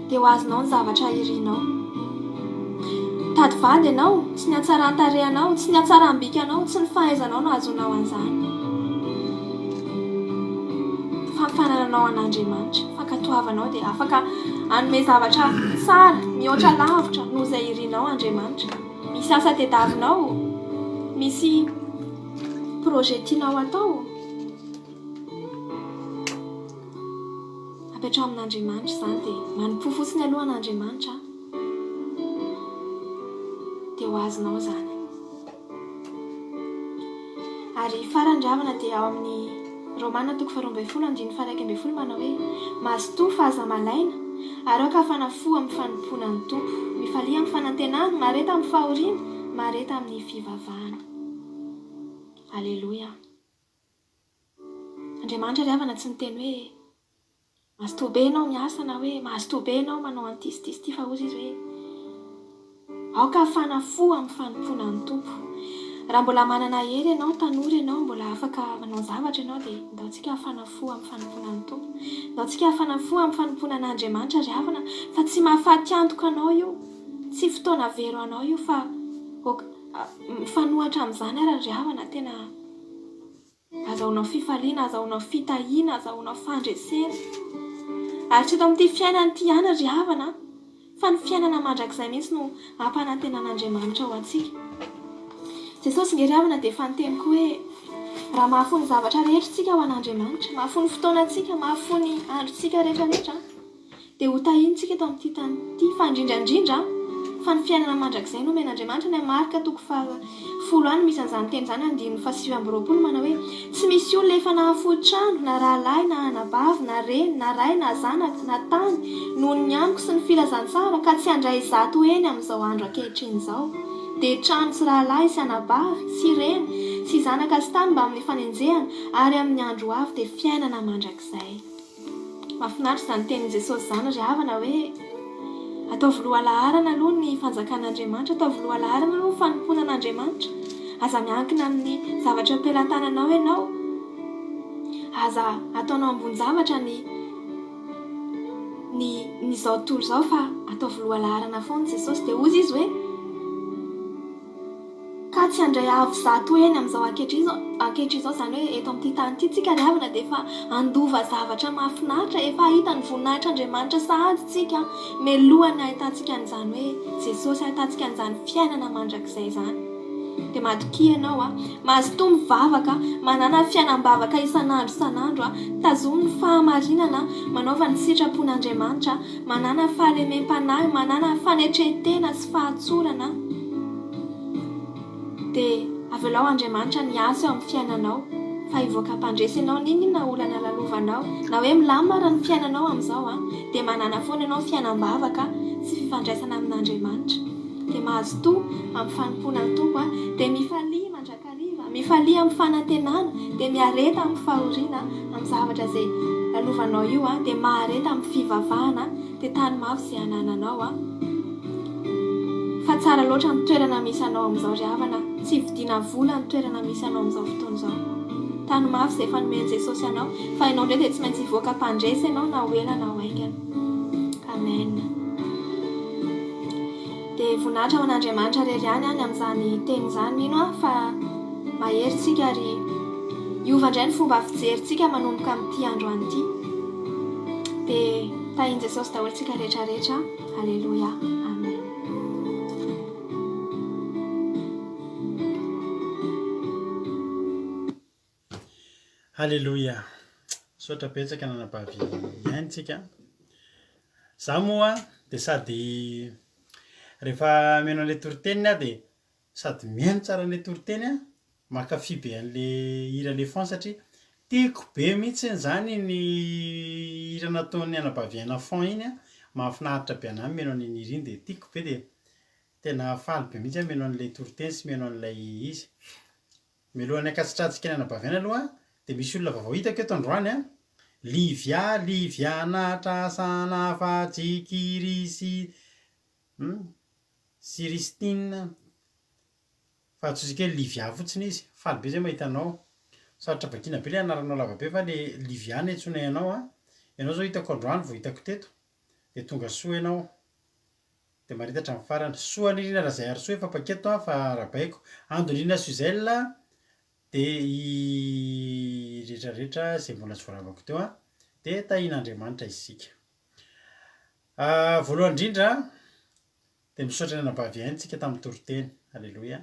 dia ho azonao ny zavatra irianao. Tady vady ianao, tsy ny hatsaran-tarehanao, tsy ny hatsaram-bikanao, tsy ny fahaizanao no azonao an'izany. Fanananao an'Andriamanitra, fankatoavanao dia afaka hanome zavatra tsara, mihoatra lavitra noho izay irianao Andriamanitra. Misy asa tediavinao, misy projet tianao atao, apetrao amin'Andriamanitra izany dia manompo fotsiny aloha an'Andriamanitra dia ho azonao izany. Ary farandravana dia ao amin'ny Romana 12:1 manao hoe mazotoa fa aza malaina ary aoka fanafo amin'ny fanompoana ny tompo, mifalia amin'ny fanantenana, mareta amin'ny fahoriana, mareta amin'ny fivavahana. Aleloia. Andriamanitra ry havana tsy niteny hoe mazotoa be ianao miasa na hoe mazotoa be ianao manao antisytisy ty, fa ozy izy hoe aoka fanafo amin'ny fanompoana ny tompo. Raha mbola manana hery ianao, tanora ianao, mbola afaka manao zavatra ianao dia ndaontsika fanafo amin'ny fanompoana ny tompo. Ndaontsika fanafo amin'ny fanompoana an'Andriamanitra ry havana, fa tsy mahafaty antoka anao io, tsy fotoana vero anao io, fa mifanohatra amin'izany ary ry havana, tena azahoanao fifaliana, azahoanao fitahiana, azahoanao fandresena. Ary tsy eto amin'ity fiainana ity ihany ry havana, fa ny fiainana mandrakizay mihitsy no ampanantenan'Andriamanitra ho antsika. Jesosy nge ry havana dia efa niteniko hoe raha mahafony zavatra rehetra tsika ho an'Andriamanitra, mahafony fotoanantsika, mahafony androntsika rehetrarehetra, dia ho tahiantsika eto amin'ity tany ity, fa indrindrandrindra fa ny fiainana mandrakizay no omen'Andriamanitra. Ny marika 10 misy an'izany teny izany, 9:20 manao hoe tsy misy olona efa nahafoy trano na rahalahy na anabavy na reny na ray na zanaka na tany noho ny aniko sy ny filazantsara ka tsy handray zato eny amin'izao andro ankehitriny izao. Dia trano sy rahalahy sy anabavy sy reny sy zanaka sy tany mba amin'ny fanenjehana ary amin'ny andro avy dia fiainana mandrakizay. Mahafinaritra izany tenin' Jesosy izany ry havana hoe ataovy lohalaharana aloha ny fanjakan'Andriamanitra, ataovy lohalaharana aloha ny fanompoana an'Andriamanitra. Aza miankina amin'ny zavatra ampelantananao ianao, aza ataonao ambony zavatra ny izao tontolo izao, fa ataovy lohalaharana foana Jesosy. Dia ozy izy hoe ka tsy handray avo zato eny amin'izao ankehitriny izao, izany hoe eto amin'ity tany ity tsika ry havana dia efa andova zavatra mahafinaritra, efa hita ny voninahitr'Andriamanitra sahady tsika melohany ahitantsika an'izany hoe Jesosy, ahitantsika an'izany fiainana mandrakizay izany. Dia matokia ianao mazotoa mivavaka, manana fiainam-bavaka isan'andro, tazomy ny fahamarinana, manaova ny sitrapon'Andriamanitra, manana fahalemem-panahy, manana fanetretena sy fahatsorana. Dia avelao Andriamanitra ny asa eo amin'ny fiainanao, fa hivoaka mpandresy ianao n'inona olana lalovanao, na hoe milamina ny fiainanao amin'izao dia manana foana ianao fiainam-bavaka sy fifandraisana amin'Andriamanitra. Dia mazotoa amin'ny fanompoana ny tompo, dia mifalia mandrakariva, mifalia amin'ny fanantenana, dia miareta amin'ny fahoriana amin'ny zavatra izay lalovanao io, dia mahareta amin'ny fivavahana, dia tany mafy izay anananao. Fa tsara loatra ny toerana misy anao amin'izao ry havana, tsy vidiana vola ny toerana misy anao amin'izao fotoana izao. Tany mafy izay fanomen'i Jesosy anao, fa ianao indray dia tsy maintsy hivoaka mpandresy ianao na ho ela na ho haingana. Amen. Dia voninahitra ho an'Andriamanitra rery ihany amin'izany teny izany mino fa maherintsika ary hiova indray ny fomba fijerintsika manomboka amin'ity androany ity. Dia tahian' Jesosy daholo tsika rehetrarehetra. Aleloia. Amen. Aleloia. Sotra betsaka nanabavy iaintsika. Za moa dia sady rehefa mihaino an'ilay toriteniny dia sady mihaino tsara an'ilay toriteny mankafy be an'ilay hira lefon, satria tiako be mihitsy izany ny hira nataon'ny anabavy iaina fon iny mahafinaritra be anahy mihaino an'iny hira iny, dia tiako be, dia tena faly be mihitsy mihaino an'ilay toriteny sy mihaino an'ilay izy. Mialohan'ny akatsitratsika ny anabavy iaina aloha dia misy olona vaovao hitako eto androany livia trasana fatsikirisi Siristina, fa atsotsika hoe Livia fotsiny izy. Faly be zay mahita anao, sarotra vakina be ilay anaranao lavabe, fa le Livia no antsoina ianao ianao zao hitako androany vao hitako teto, dia tonga soa ianao, dia maritatra amin'ny farany. Soa Andrindrina Razay Arsoa efa paketo fa rabaiko, Andolina Suzelle, dia i rehetrarehetra izay mbola tsy voaravako teo dia tahian'Andriamanitra isika. Voalohany indrindra dia misaotra ny anabavy iaintsika tamin'ny toriteny. Aleloia.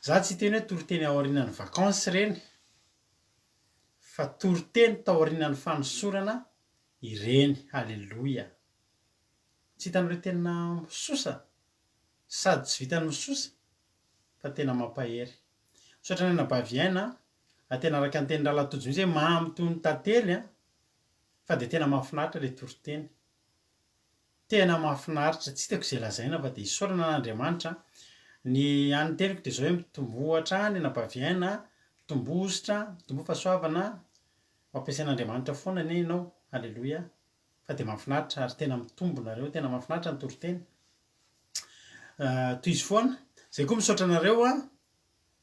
Za tsy teny hoe toriteny aorianan'ny vakansy ireny, fa toriteny taorianan'ny fanosorana ireny. Aleloia. Tsy hitan'ireo tena misosa sady tsy vitany misosa, fa tena mampahery. misaotra ny nabaviaina tena araka ny teny Ralatojo mihitsy hoe mahamitony tantely a fa de tena mahafinaritra le toriteny. Tena mahafinaritra tsy tiako izay lazaina fa de isaorana n'Andriamanitra ny an'ny teniko de zao hoe mitombohatra ny nabaviaina, mitombohositra, mitombo fahasoavana, mampiasain'Andriamanitra foana anie ianao. Alleloia. Fa de mahafinaritra ary tena mitombo nareo, tena mahafinaritra ny toriteny. Toy izy foana, zay koa misaotra anareo a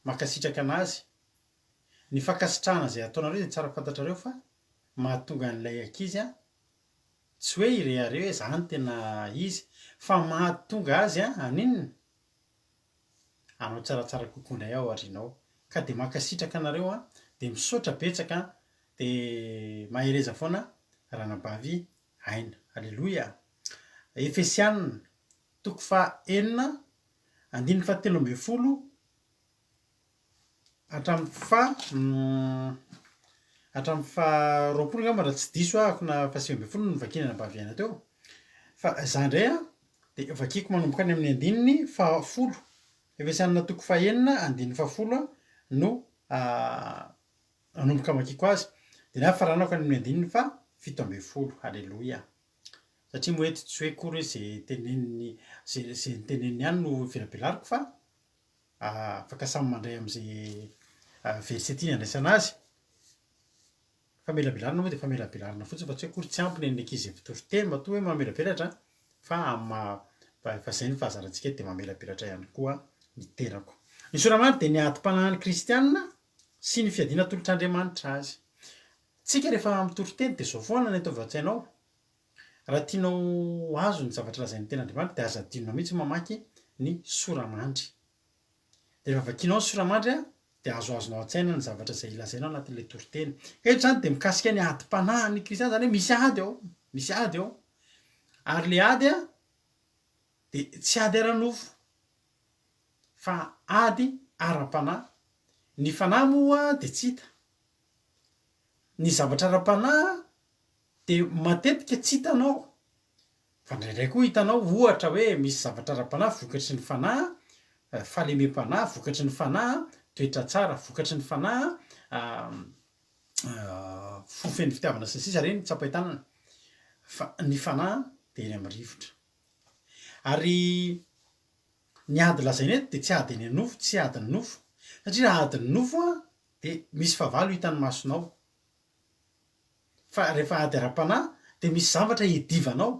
mankasitraka anazy. Ny fankasitrahana zay ataonareo de tsara fantatrareo fa mahatonga an'ilay ankizy a tsy hoe irehareo hoe zany tena izy fa mahatonga azy a aninona anao tsaratsara kokoa indray ao aorianao. Ka de mankasitraka anareo a de misaotra betsaka de mahereza foana ranabavy aina. Alleloia. Efesianina 4:9-17 hatramin'ny faharoapolo angamba raha tsy diso akona fahasivy-ambin'ny folo no vakiana nabaviaina teo. Fa za indray a de vakiako manomboka any amin'ny andininy fahafolo. Efesianina 4:9-10 no anomboka makiko azy. De na faranako any amin'ny andininy fahafito ambin'ny folo. Alleloia. Satria moety tsy hoe kory hoe zay teneniny zay teneniny ihany no velabelariko fa afaka samy mandray am'zay verset iny andraisana azy. Famelabelarina moa de famelabelarina fotsiny fa tsy hoe kory tsy ampy ny an'ny ankizy toriteny matoa hoe mamelabelatra fa fa zay ny fahazarantsika de mamelabelatra ihany koa ny tenako. Ny soramanitra de ny adim-panahin'ny kristianina sy ny fiadiana tolotr'Andriamanitra azy. Tsika rehefa mitoriteny de zao foana ny ataovy an-tsainao. Raha tianao azo ny zavatra lazain'ny ten'Andriamanitra de aza adinona mihitsy mamaky ny soramandry. De rehefa vakianao ny soramandry a de azoazonao an-tsaina ny zavatra izay ilazainao anatin'ilay toriteny. Eto zany de mikasika ny adim-panahin'ny kristianina zany hoe misy ady ao, misy ady ao. Ary le ady a de tsy ady ara-nofo fa ady ara-panahy. Ny fanahy moa de tsy hita. Ny zavatra ara-panahy de matetika tsy hitanao. Fa ndraindray koa hitanao ohatra hoe misy zavatra ara-panahy vokatry ny fanahy, fahalemem-panahy vokatry ny fanahy, toetra tsara vokatry ny fanahy, fofen'ny fitiavana sy ny sisa reny tsapain-tanana. Fa ny fanahy de eny amin'ny rivotra. Ary ny ady lazaina eto de tsy ady eny an-nofo, tsy ady ny nofo. Satria raha ady ny nofo a de misy fahavalo hitan'ny masonao. Fa rehefa ady ara-panahy de misy zavatra hidivanao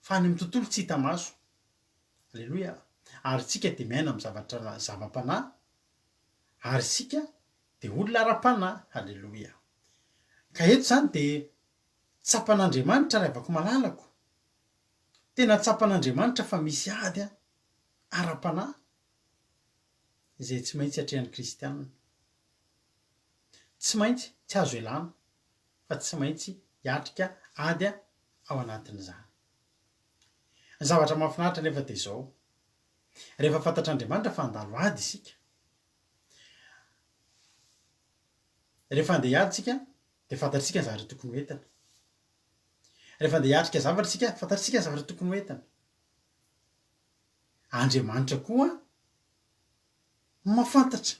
fa any amin'ny tontolo tsy hita maso. Alleloia. Ary tsika de miaina amin'ny zava-panahy ary sika de olona ara-panahy. Alleloia. Ka eto zany de tsapan'Andriamanitra ravako malalako. Tena tsapan'Andriamanitra fa misy ady a ara-panahy izay tsy maintsy hatrehan'ny kristianina. Tsy maintsy tsy azo ialana fa tsy maintsy hiatrika ady ao anatin'izany. Ny zavatra mahafinaritra nefa de zao. Rehefa fantatr'Andriamanitra fa handalo ady isika. Rehefa andeha hiady tsika de fantatritsika ny zavatra tokony ho entina. Rehefa andeha hiatrika zavatra tsika fantatritsika ny zavatra tokony ho entina. Andriamanitra koa mahafantatra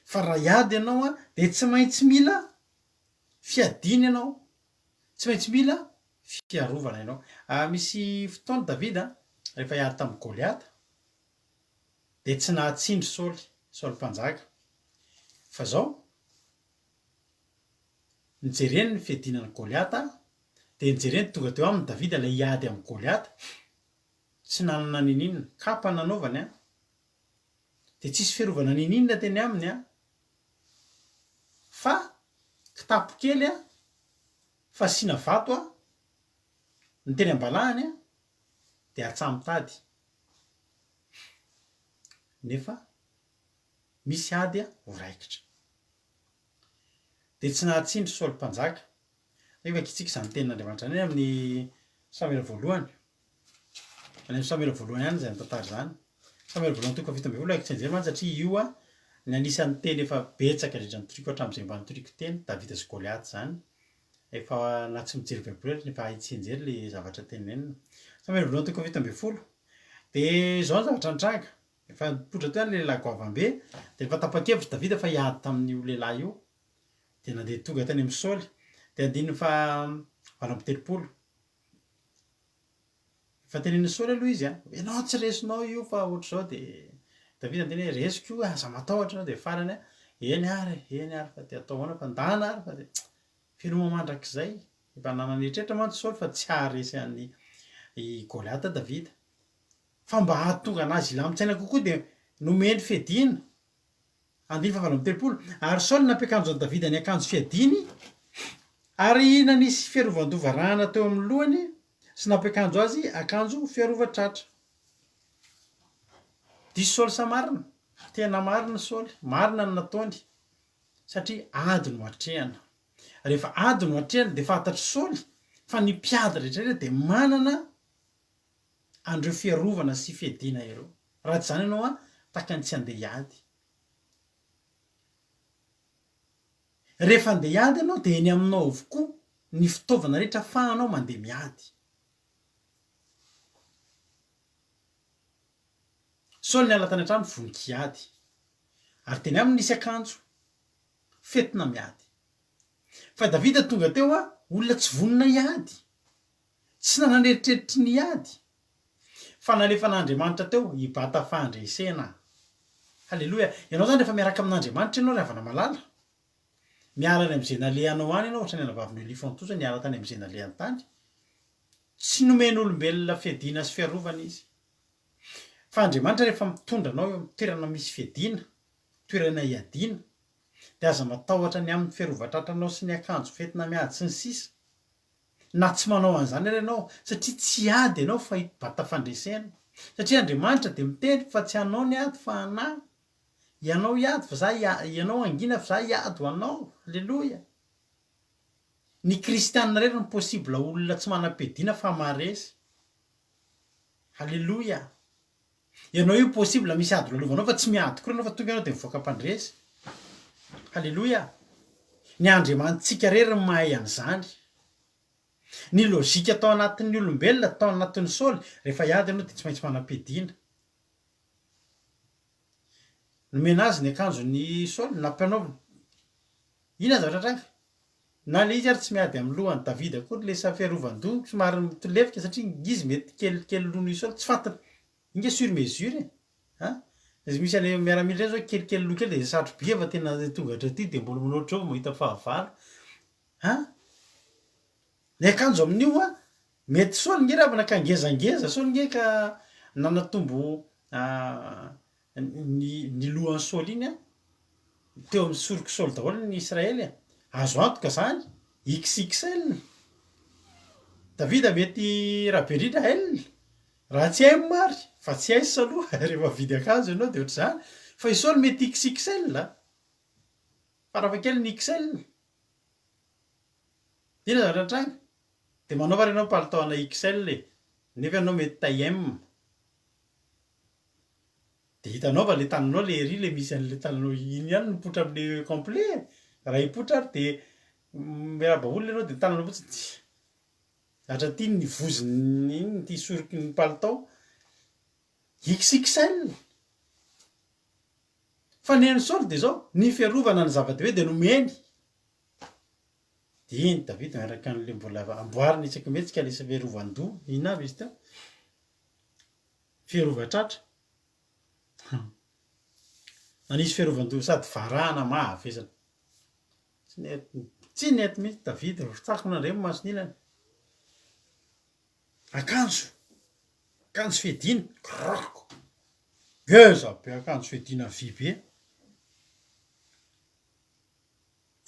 fa raha hiady ianao a de tsy maintsy mila fiadiana ianao, tsy maintsy mila fiarovana ianao. Misy fotoana Davida rehefa hiady tamin'ny Goliata de tsy nahatsindry Saoly mpanjaka. Fa zao nijereny ny fiadinan'ny Goliata de nijereny tonga teo aminy Davida ilay hiady amin'ny Goliata. Tsy nanana ninina, kapa nanaovany a. De tsisy fiarovana ninina teny aminy a. Fa kitapo kely a, fasiana vato a, ny teny am-balahany a, de atsamitady. Nefa misy ady a voraikitra. De tsy nahatsindry Saoly mpanjaka. Rehefa kitsika izany tenin'Andriamanitra any amin'ny Samuel voalohany. Any amin'ny Samuel voalohany ihany izany tantara izany. Samuel voalohany 2:17 aiko tsy anjery mantsy satria io a ny anisan'ny teny efa betsaka indrindra nitoriko hatramin'izay mba nitoriko teny Davida sy Goliath zany. Efa na tsy mijery baiboly nefa hay tsy hianjery le zavatra tenenina. Samuel voalohany 2:17. De zao ny zavatra nitranga. efa nipotra teo any lehilahy goavambe de efa tapa-kevitra Davida fa hiady tamin'io lehilahy io de nandeha tonga tany amin'ny Saoly de andininy fa valo amby telopolo fa teneniny Saoly aloha izy ianao tsy resinao io fa ohatr'izao de Davida andiny hoe resiko io aza matahotra de farany eny ary fa de atao ahoana fa ndana ary fa de firoma mandrakizay efa nanana eritreritra mantsy Saoly fa tsy haharesy an'ny Goliath Davida fa mba hahatonga anazy ilamon-tsaina kokoa de nomeny fiadiana andiny fa valo amby telopolo ary Saoly nampiakanjo an'i Davida ny akanjo fiadiny ary nanisy fiarovan-dovarahana teo amin'ny lohany sy nampiakanjo azy akanjo fiarovan-tratra diso Saoly sa marina tena marina Saoly marina ny nataony satria ady no hatrehana rehefa ady no hatrehana de fantatry Saoly fa ny mpiady rehetrarehetra de manana andreo fiarovana sy fiadiana ireo raha tsy zany ianao takany tsy andeha hiady rehefa andeha hiady ianao de eny aminao avokoa ny fitaovana rehetra ahafahanao mandeha miady Saoly niala tany an-trano vonin-kiady ary teny aminy nisy akanjo fetina miady fa Davida tonga teo olona tsy vonona hiady tsy nanan'eritreritry ny hiady fa nalefa n'Andriamanitra teo hibata fandresena halleloia ianao zany rehefa miaraka amin'Andriamanitra ianao ravana malala miala any am'izay nalehanao any ianao ohatra ny anavaviny Elifantoza niala tany am'izay nalehany tany tsy nomeny olombelona fiadiana sy fiarovana izy fa Andriamanitra rehefa mitondra anao eo amin'ny toerana misy fiadiana toerana hiadiana de aza matahotra ny amin'ny fiarovan-tratranao sy ny akanjo fetina miady sy ny sisa na tsy manao an'izany ary ianao satria tsy ady ianao fa hibata fandresena satria Andriamanitra de miteny fa tsy anao ny ady fa anahy ianao hiady fa za ianao angina fa za hiady ho anao halleloia ny kristianina rehetra ny possible olona tsy manam-piadiana fa maharesy halleloia ianao io possible misy ady lalovanao fa tsy miady koa ianao fa tonga ianao de mivoaka am-pandresy halleloia ny Andriamanitsika rery ny mahay an'izany ny lôzika atao anatin'ny olombelona atao anatin'ny Saoly rehefa hiady ianao de tsy maintsy manam-piadiana nomena azy ny akanjony Saoly nampanaoviny ina zavatra tranga na le izy ary tsy miady amin'ny lohany Davida koa lesa fiarovan-doha somary mitolefika satria izy mety kelikely lohany Saoly tsy fantany inge sur mesure misy any miaramila reny zao kelikely loha kely de satrobe fa tena tonga hatraty de mbola manoatra eo mahita fahavalo ny akanjo amin'io mety Saoly nge raha naka ngezangeza Saoly nge ka nanatombo ny lohan'ny Saoly iny teo amin'ny soroky Saoly daholo ny Israely azo antoka zany XXL Davida mety raha be indrindra L raha tsy hay mary fa tsy hay saloha rehefa vidy akanjo ianao de ohatr'izany fa i Saoly mety XXL farafahakeliny XL ina zavatra antranga de manaova ary ianao palitao ana XL nefa ianao mety taille M de hitanao fa le tananao le ery le misy an'le tananao iny ihany mipoitra am'le complet raha hipoitra ary de miaraba olona ianao de tananao fotsiny zatra ty ny voziny iny ty soroky ny palitao XXL fa neny Saoly de zao ny fiarovana ny zava-dehibe de nomeny de iny Davida miaraka an'le mbola amboariny itsaky mety tsika lesa fiarovan-doha ina avy izy teo fiarova-tratra nanisy fiarovan-doha sady varahana mahavesatra tsy nety mihitsy Davida tsako nandray masony ilany akanjo fiadiana krako geza be akanjo fiadiana vy be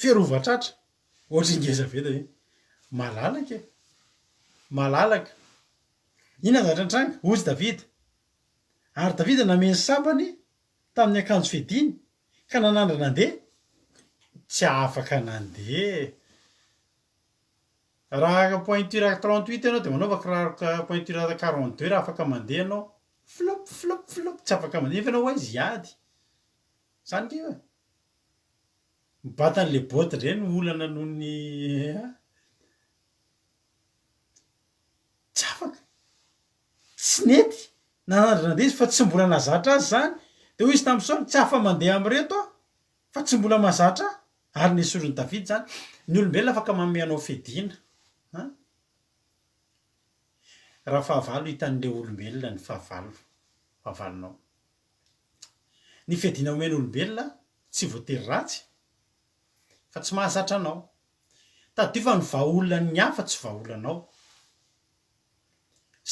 fiarova-tratra ohatra ingeza be da malalaka ina zavatra antranga ozy Davida ary Davida nameny sambany tamin'ny akanjo fiadiany ka nanandra nandeha tsy afaka nandeha raha pointure 38 ianao de manaova kiraro pointure 42 raha afaka mandeha anao flop tsy afaka mandeha fa ianao aizy hiady zany ke mibata an'le boty reny olana noho ny tsy afaka tsy nety nanandrana izy fa tsy mbola nazatra azy zany de hoy izy tamin'ny saoly tsy afa mandeha am'reto a fa tsy mbola mazatra ary ny sorony davidy zany ny olombelona afaka manome anao fediana raha fahavalo hitan'le olombelona ny fahavalonao ny fediana omeny olombelona tsy voatery ratsy fa tsy mahazatra anao tadio fa ny vahaolona ny hafa tsy vahaolanao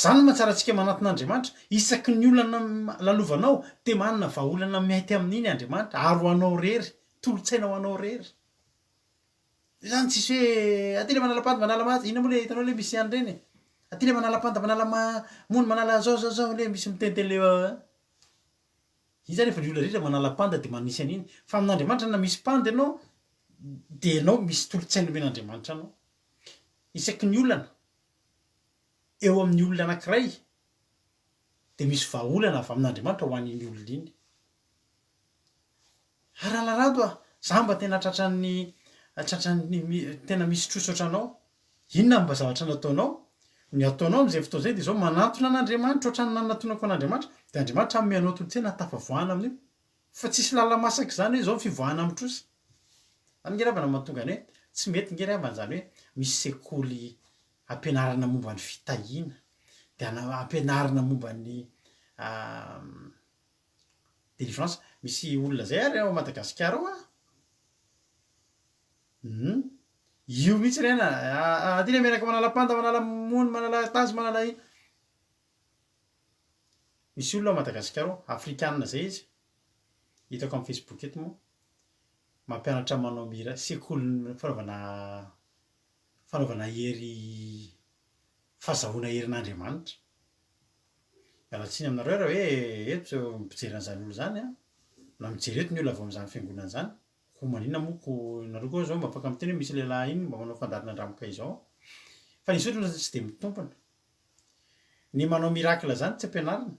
zany mahatsaratsika manaton'andriamanitra isaky ny olana lalovanao de manana vahaolana mety amin'iny andriamanitra ary ho anao rery tolotsaina ho anao rery zany tsisy hoe aty le manala-panda manala maty ina moa le hitanao le misy any reny aty le manala-panda manala mono manala zao le misy mitentele iny zany efa ny olona rehetra manala-panda de manisy an'iny fa amin'andriamanitra na misy panda ianao de anao misy tolotsaina men'andriamanitra anao isaky ny olana eo amin'ny olona anankiray de misy vahaolana avy amin'andriamanitra ho an'iny olona iny aralarado za mba tena tratran'ny tena misy trosotra anao inona mba zavatra nataonao ny ataonao am'izay fotoa zay de zao manatona an'andriamanitra ohatrany nanatonako an'andriamanitra de andriamanitra amy anao tolotsena tafavoahana amin'io fa tsisy lala masaka zany hoe zao ny fivoahana amitrosa any ngerabana mahatonga ny hoe tsy mety ngerabana zany hoe misy sekoly ampianarana momba ny fitahiana de ampianarana momba ny délivrance misy olona zay ary ao Madagasikara ao io mihitsy rena aty le menaka manala-panda manala mono manala tazy manala iny misy olona ao Madagasikara ao afrikanina zay izy hitako amin'ny Facebook eto moa mampianatra manao mira sekoly fanaovana hery fahazahoana herin'andriamanitra mialatsiny aminareo raha hoe eto mipijery an'izany olo zany na mijery eto ny olona avy amin'izany fiangonana zany ho maninona moko nareo koa zao mba afaka miteny hoe misy lehilahy iny mba manao fandarina andramoka izao fa nisy otrana tsy de mitompona ny manao mirakla zany tsy ampianarina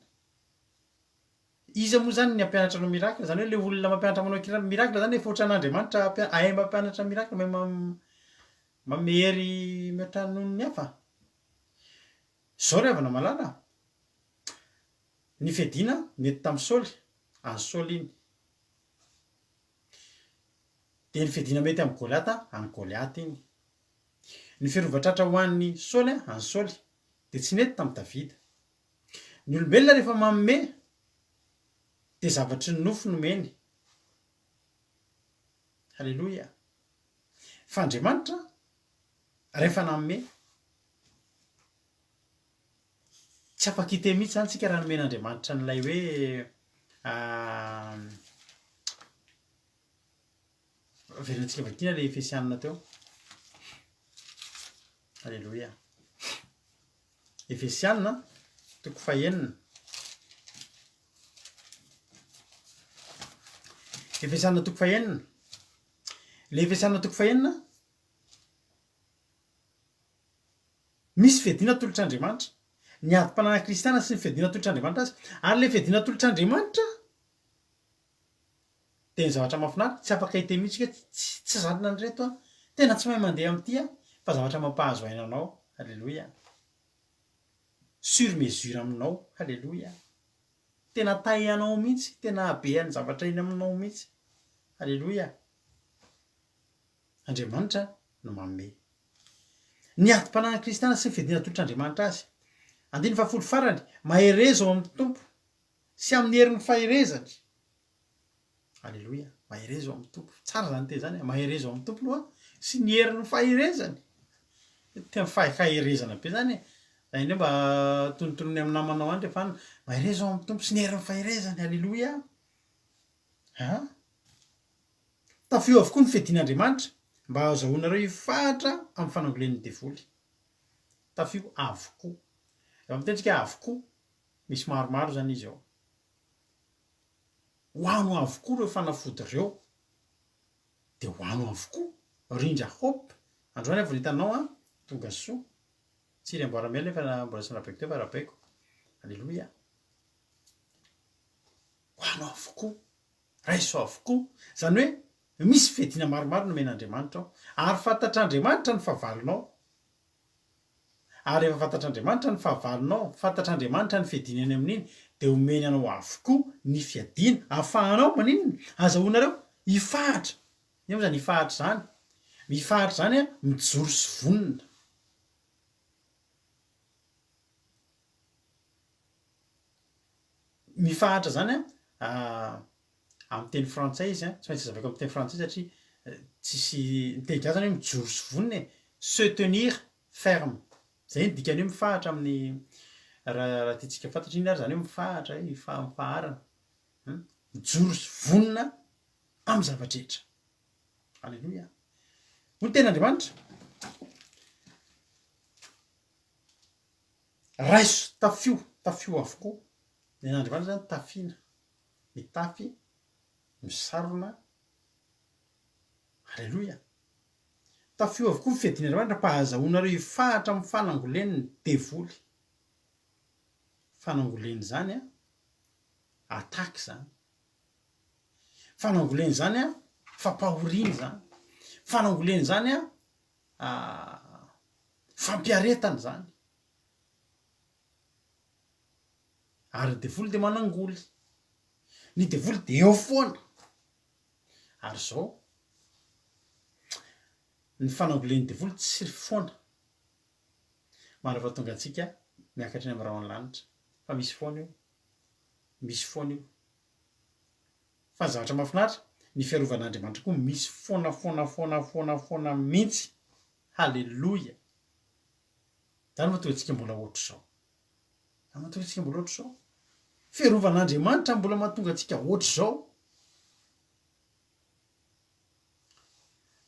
iza moa zany ny ampianatra anao mirakla zany hoe le olona mampianatra manao mirakla zany efa ohatran'andriamanitra ahay mampianatra mirakla mamehery mihoatra noho ny hafa zao ry havana malala ny fediana mety tamin'ny saoly any saoly iny de ny fediana mety amin'ny goliata any goliaty iny ny firovatratra ho an'ny saoly any saoly de tsy nety tamin'ny davida ny olombelona rehefa manome de zavatry ny nofo nomeny halleloia fa andriamanitra rehefa nanome tsy afaka hite mihitsy zany tsika raha nomen'andriamanitra n'ilay hoe verenantsika vakina le efesianina teo halleloia efesianina toko fahenina efesianina toko fahenina le efesianina toko fahenina misy fediana tolotr'andriamanitra ny adi-panana kristiana sy ny fediana tolotr'andriamanitra azy ary le fediana tolotr'andriamanitra de ny zavatra mahafinaritra tsy afaka hite mihitsy hoe tsy zadina ny reto tena tsy mahay mandeha am'ity fa zavatra mampahazo aina anao halleloia sur mesure aminao halleloia tena tay anao mihitsy tena abeany zavatra iny aminao mihitsy halleloia andriamanitra no manome ny adi-panana kristiana sy ny fediana tolotr'andriamanitra azy andiny fahafolo farany mahereza ao amin'ny tompo sy amin'ny herin'ny faherezany halleloia mahereza ao amin'ny tompo tsara zany te zany mahereza ao amin'ny tompo loha sy ny herin'ny faherezany tena faherezana be zany zay indreo mba tonotonony amin'ny namanao any rehefa mahereza ao amin'ny tompo sy ny herin'ny faherezany halleloia tafio avokoa ny fedian'andriamanitra mba azahoanareo hifahatra amin'ny fanangolen'ny devoly tafio avokoa eo amitentsika avokoa misy maromaro zany izy ao hoano avokoa reo fanafody reo de hoano avokoa rindra hope androany avy nitanao tonga soa tsy ry amboaramela efa mbola sy nabaiko teo fa rahabaiko halleloia hoano avokoa raiso avokoa zany hoe misy fediana maromaro nomen'andriamanitra ao ary fantatr'andriamanitra ny fahavalonao ary efa fantatr'andriamanitra ny fahavalonao, fantatr'andriamanitra ny fiadinany amin'iny de omeny anao avokoa ny fiadiana ahafahanao maninona azahoanareo ifahatra io zany ifahatra zany mifahatra zany a mijoro sy vonona mifahatra zany a amin'ny teny frantsay izy a tsy maintsy zavako amin'ny teny frantsay satria tsisy teny gasy zany hoe mijoro sy vonona e se tenir ferme zay ny dikany hoe mifahatra amin'ny raha tiatsika fantatra iny ary zany hoe mifahatra mifaharana mijoro sy vonona amy zavatra rehetra alleloia hoy ny ten'andriamanitra raiso tafio avokoa nen'andriamanitra zany tafiana mitafy misarona alleloia tafio avokoa ny fiadin'andriamanitra mpahazahoanareo ifahatra amy fanangoleniny devoly fanangoleny zany a ataky zany fanangoleny zany a fampahoriany zany fanangoleny zany a fampiaretany zany ary ny devoly de manangoly ny devoly de eo foana ary zao ny fanangolen'ny devoly tsy foana mara fa tonga atsika miakatra eny amy raha an-lanitra fa misy foana io fa zavatra mahafinaritra ny fiarovan'andriamanitra koa misy foana mihitsy halleloia zany mahatonga atsika mbola ohatr' zao fiarovan'andriamanitra mbola mahatonga atsika ohatr' zao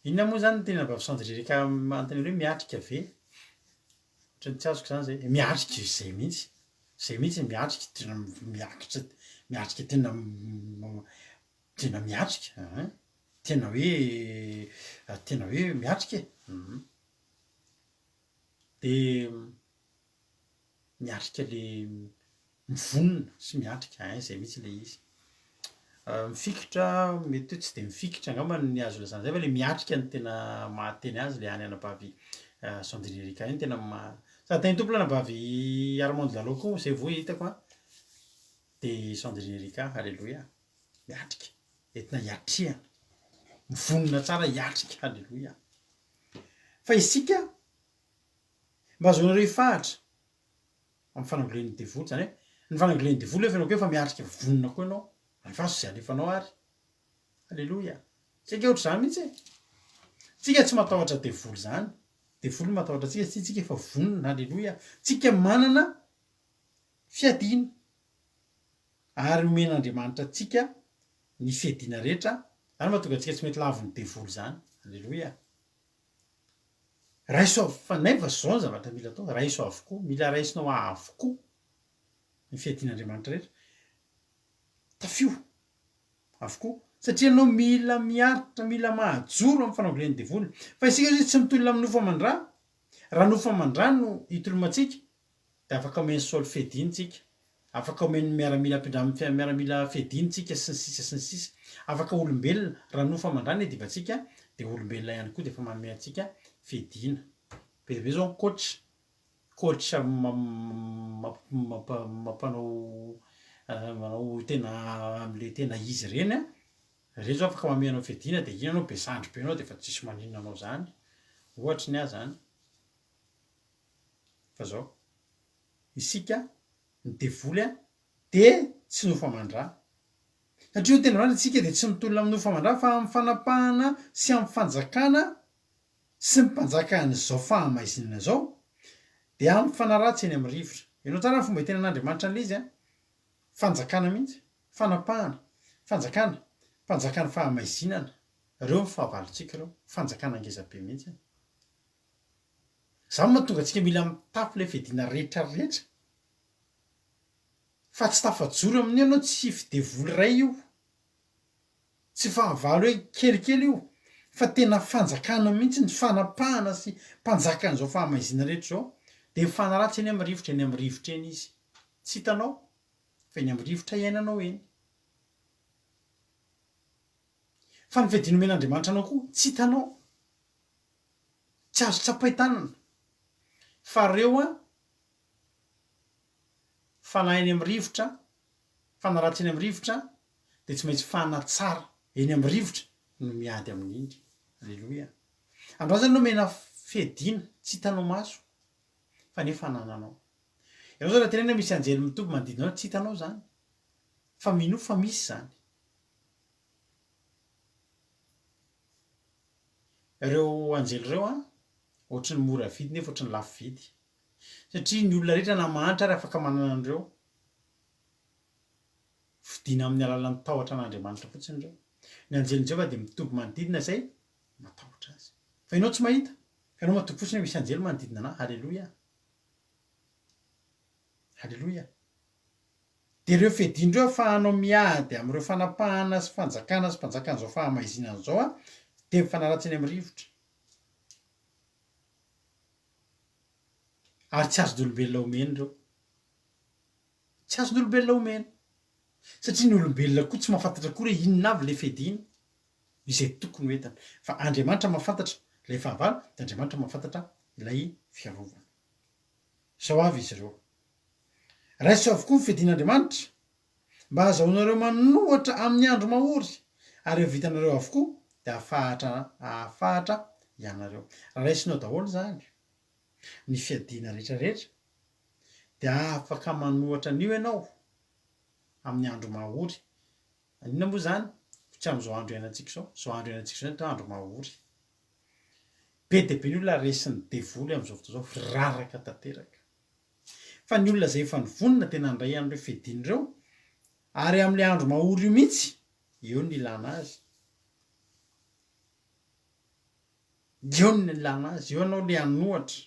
inona moa zany tena vavisandririka manontany hoe miatrika ve ohatrany tsy azoko zany zay miatrika zay mihitsy miatrika tena miatrika tena miatrika tena hoe miatrika de miatrika le mivonona sy miatrika zay mihitsy le izy mifikitra mety hoe tsy de mifikitra angamba ny azo lazana zay fa le miatrika ny tena mahateny azy le any anabavy sandririka iny tena sady teny tompo anabavy Armand Lalao koa zay voa hitako de sandririka halleloia miatrika entina hiatrehana mivonona tsara hiatrika halleloia fa isika mba azoanareo ifahatra amy fanangolen'ny devoly zany hoe ny fanangolen'ny devoly efa anao koa efa miatrika vonona koa ianao alefaso zay alefanao ary halleloia tsika ohatr' zany mihitsy tsika tsy matahotra devoly zany devoly matahotra atsika sy tsika efa vonona halleloia tsika manana fiadiana ary omen'andriamanitra atsika ny fiadiana rehetra zany mahatonga atsika tsy mety laviny devoly zany halleloia raiso fa nefa zao ny zavatra mila atao raiso avokoa mila raisinao avokoa ny fiadian'andriamanitra rehetra tafio avokoa satria anao mila miaritra mila mahajoro amy fanangolen'ny devoly fa isika izy tsy mitolona amy nofamandrà raha nofamandrà no hitolomatsika de afaka omeny solfedintsika afaka omeny miaramila ampindramy miaramila fedintsika sy ny sisa afaka olombelona raha nofamandrà ny edivatsika de olombelona ihany koa de efa manome atsika fedina bebe zao coach mampanao tena amle tena izy reny reny zao afaka mameanao fedina de iny anao besandro be anao de efa tsisy maninona anao zany ohatry ny azy zany fa zao isika ny devoly de tsy nofamandrà satria ho tena rany tsika de tsy mitolona amy nofamandrà fa amy fanapahana sy amy fanjakana sy ny mpanjakany zao fahamaizinana zao de amy fanaratsy eny amy rivotra ianao tsara ny fomba hitena an'andriamanitra an'le izy fanjakana mihitsy fanapahana mpanjakany fahamaizinana reo mifahavalotsika reo fanjakana angezabe mihitsy zany mahatonga atsika mila mitafy le fedina rehetra fa tsy tafajoro amin'ny anao tsy fidevoly ray io tsy fahavalo hoe kelikely io fa tena fanjakana mihitsy ny fanapahana sy mpanjakany zao fahamaizina rehetra zao de fanaratsy eny amy rivotra eny izy tsy hitanao fa eny amy rivotra iainanao eny fa ny fiadina omen'andriamanitra anao koa tsy hitanao tsy azo tsapaitanana fa reo a fanainy amy rivotra fanaratsy eny amy rivotra de tsy maintsy fana tsara eny amy rivotra no miady amin'iny. Alleloia. Andro zany no mena fedina tsy hitanao maso fa nefa nananao. Ianao zao raha tenena misy anjely mitombo manodidinao tsy hitanao zany fa mino fa misy zany. Ireo anjely ireo a ohatry ny mora vidy nefa ohatry ny lafo vidy satria ny olona rehetra na mahantra ary afaka manana an'ireo fidina amin'ny alalan'ny tahotra an'Andriamanitra fotsiny ireo. Ny anjelin'i Jehova de mitombo manodidina zay matahotra azy fa ianao tsy mahita fa ianao matoky fotsiny hoe misy anjely manodidina anahy. Halleloia, halleloia. De ireo fedin-dreo ahafahanao miady am'ireo fanapahana sy fanjakana sy mpanjakana zao fahamaizinana zao a de mifanaratsy eny amy rivotra ary tsy azon'olombelona omeny reo, tsy azon'olombelona omeny satria ny olombelona koa tsy mahafantatra koa hoe inona avy le fedina izay tokony ho entana fa Andriamanitra mahafantatra ilay fahavalo de Andriamanitra mahafantatra ilay fiarovana. Zao avy izy ireo raiso avokoa ny fedin'Andriamanitra mba ahazahoanareo manohatra amin'ny andro mahory ary eo vitanareo avokoa de ahafahatra ianareo. Raisinao daholo zany ny fiadiana rehetrarehetra de afaka manohatra an'io ianao amin'ny andro mahory. Inona moa zany? Tsy am'izao andro iainantsika zao, zao andro iainantsika zao andro mahory. Be de be ny olona resin'ny devoly am'izao fotoa zao raraka tanteraka. Fa ny olona zay efa nivonina tena handray an'ireo fedin'ireo ary am'le andro mahory io mihitsy eo ny ilana azy. Eo ny ilana azy, eo anao le hanohatra.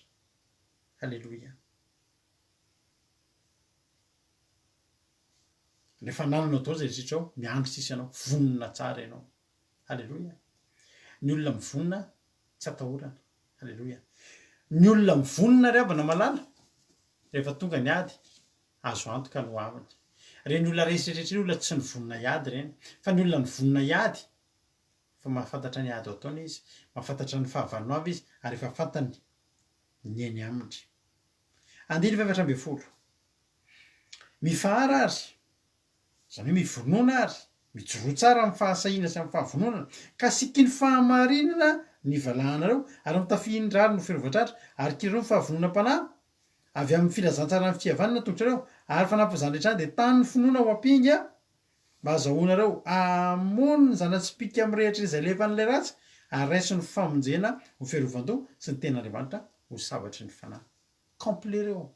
Halleloia. Rehefa nananao daholo zay rehetra ao miandry sisa ianao vonona tsara ianao. Halleloia. Ny olona mivonina tsy atahorana. Halleloia. Ny olona mivonina ry havana malala rehefa tonga ny ady azo antoka no avany. Reny olona rehetrarehetra olona tsy nivonina hiady reny fa ny olona nivonina hiady fa mahafantatra ny ady ao ataony izy, mahafantatra ny fahavalonao avy izy ary efa fantany ny eny aminy. Andiny faefatra amby folo. Mifahara ary zany hoe mivonona ary mijoroa tsara amin'ny fahasahiana sy amin'ny fahavononana ka siky ny fahamarinana ny valahanareo ary mitafindrary no firovatratra ary kireo ny fahavononam-panahy avy amin'ny filazantsara ny fitiavanana tongotrareo ary fanampizany de tany ny finoana ho ampinga mba azahoanareo amono ny zana-tsipika amin'ny rehetra izay lefan'ilay ratsy ary raiso ny famonjena ho fiarovan-doha sy ny ten'Andriamanitra ho savatry ny fanahy. Complet reo.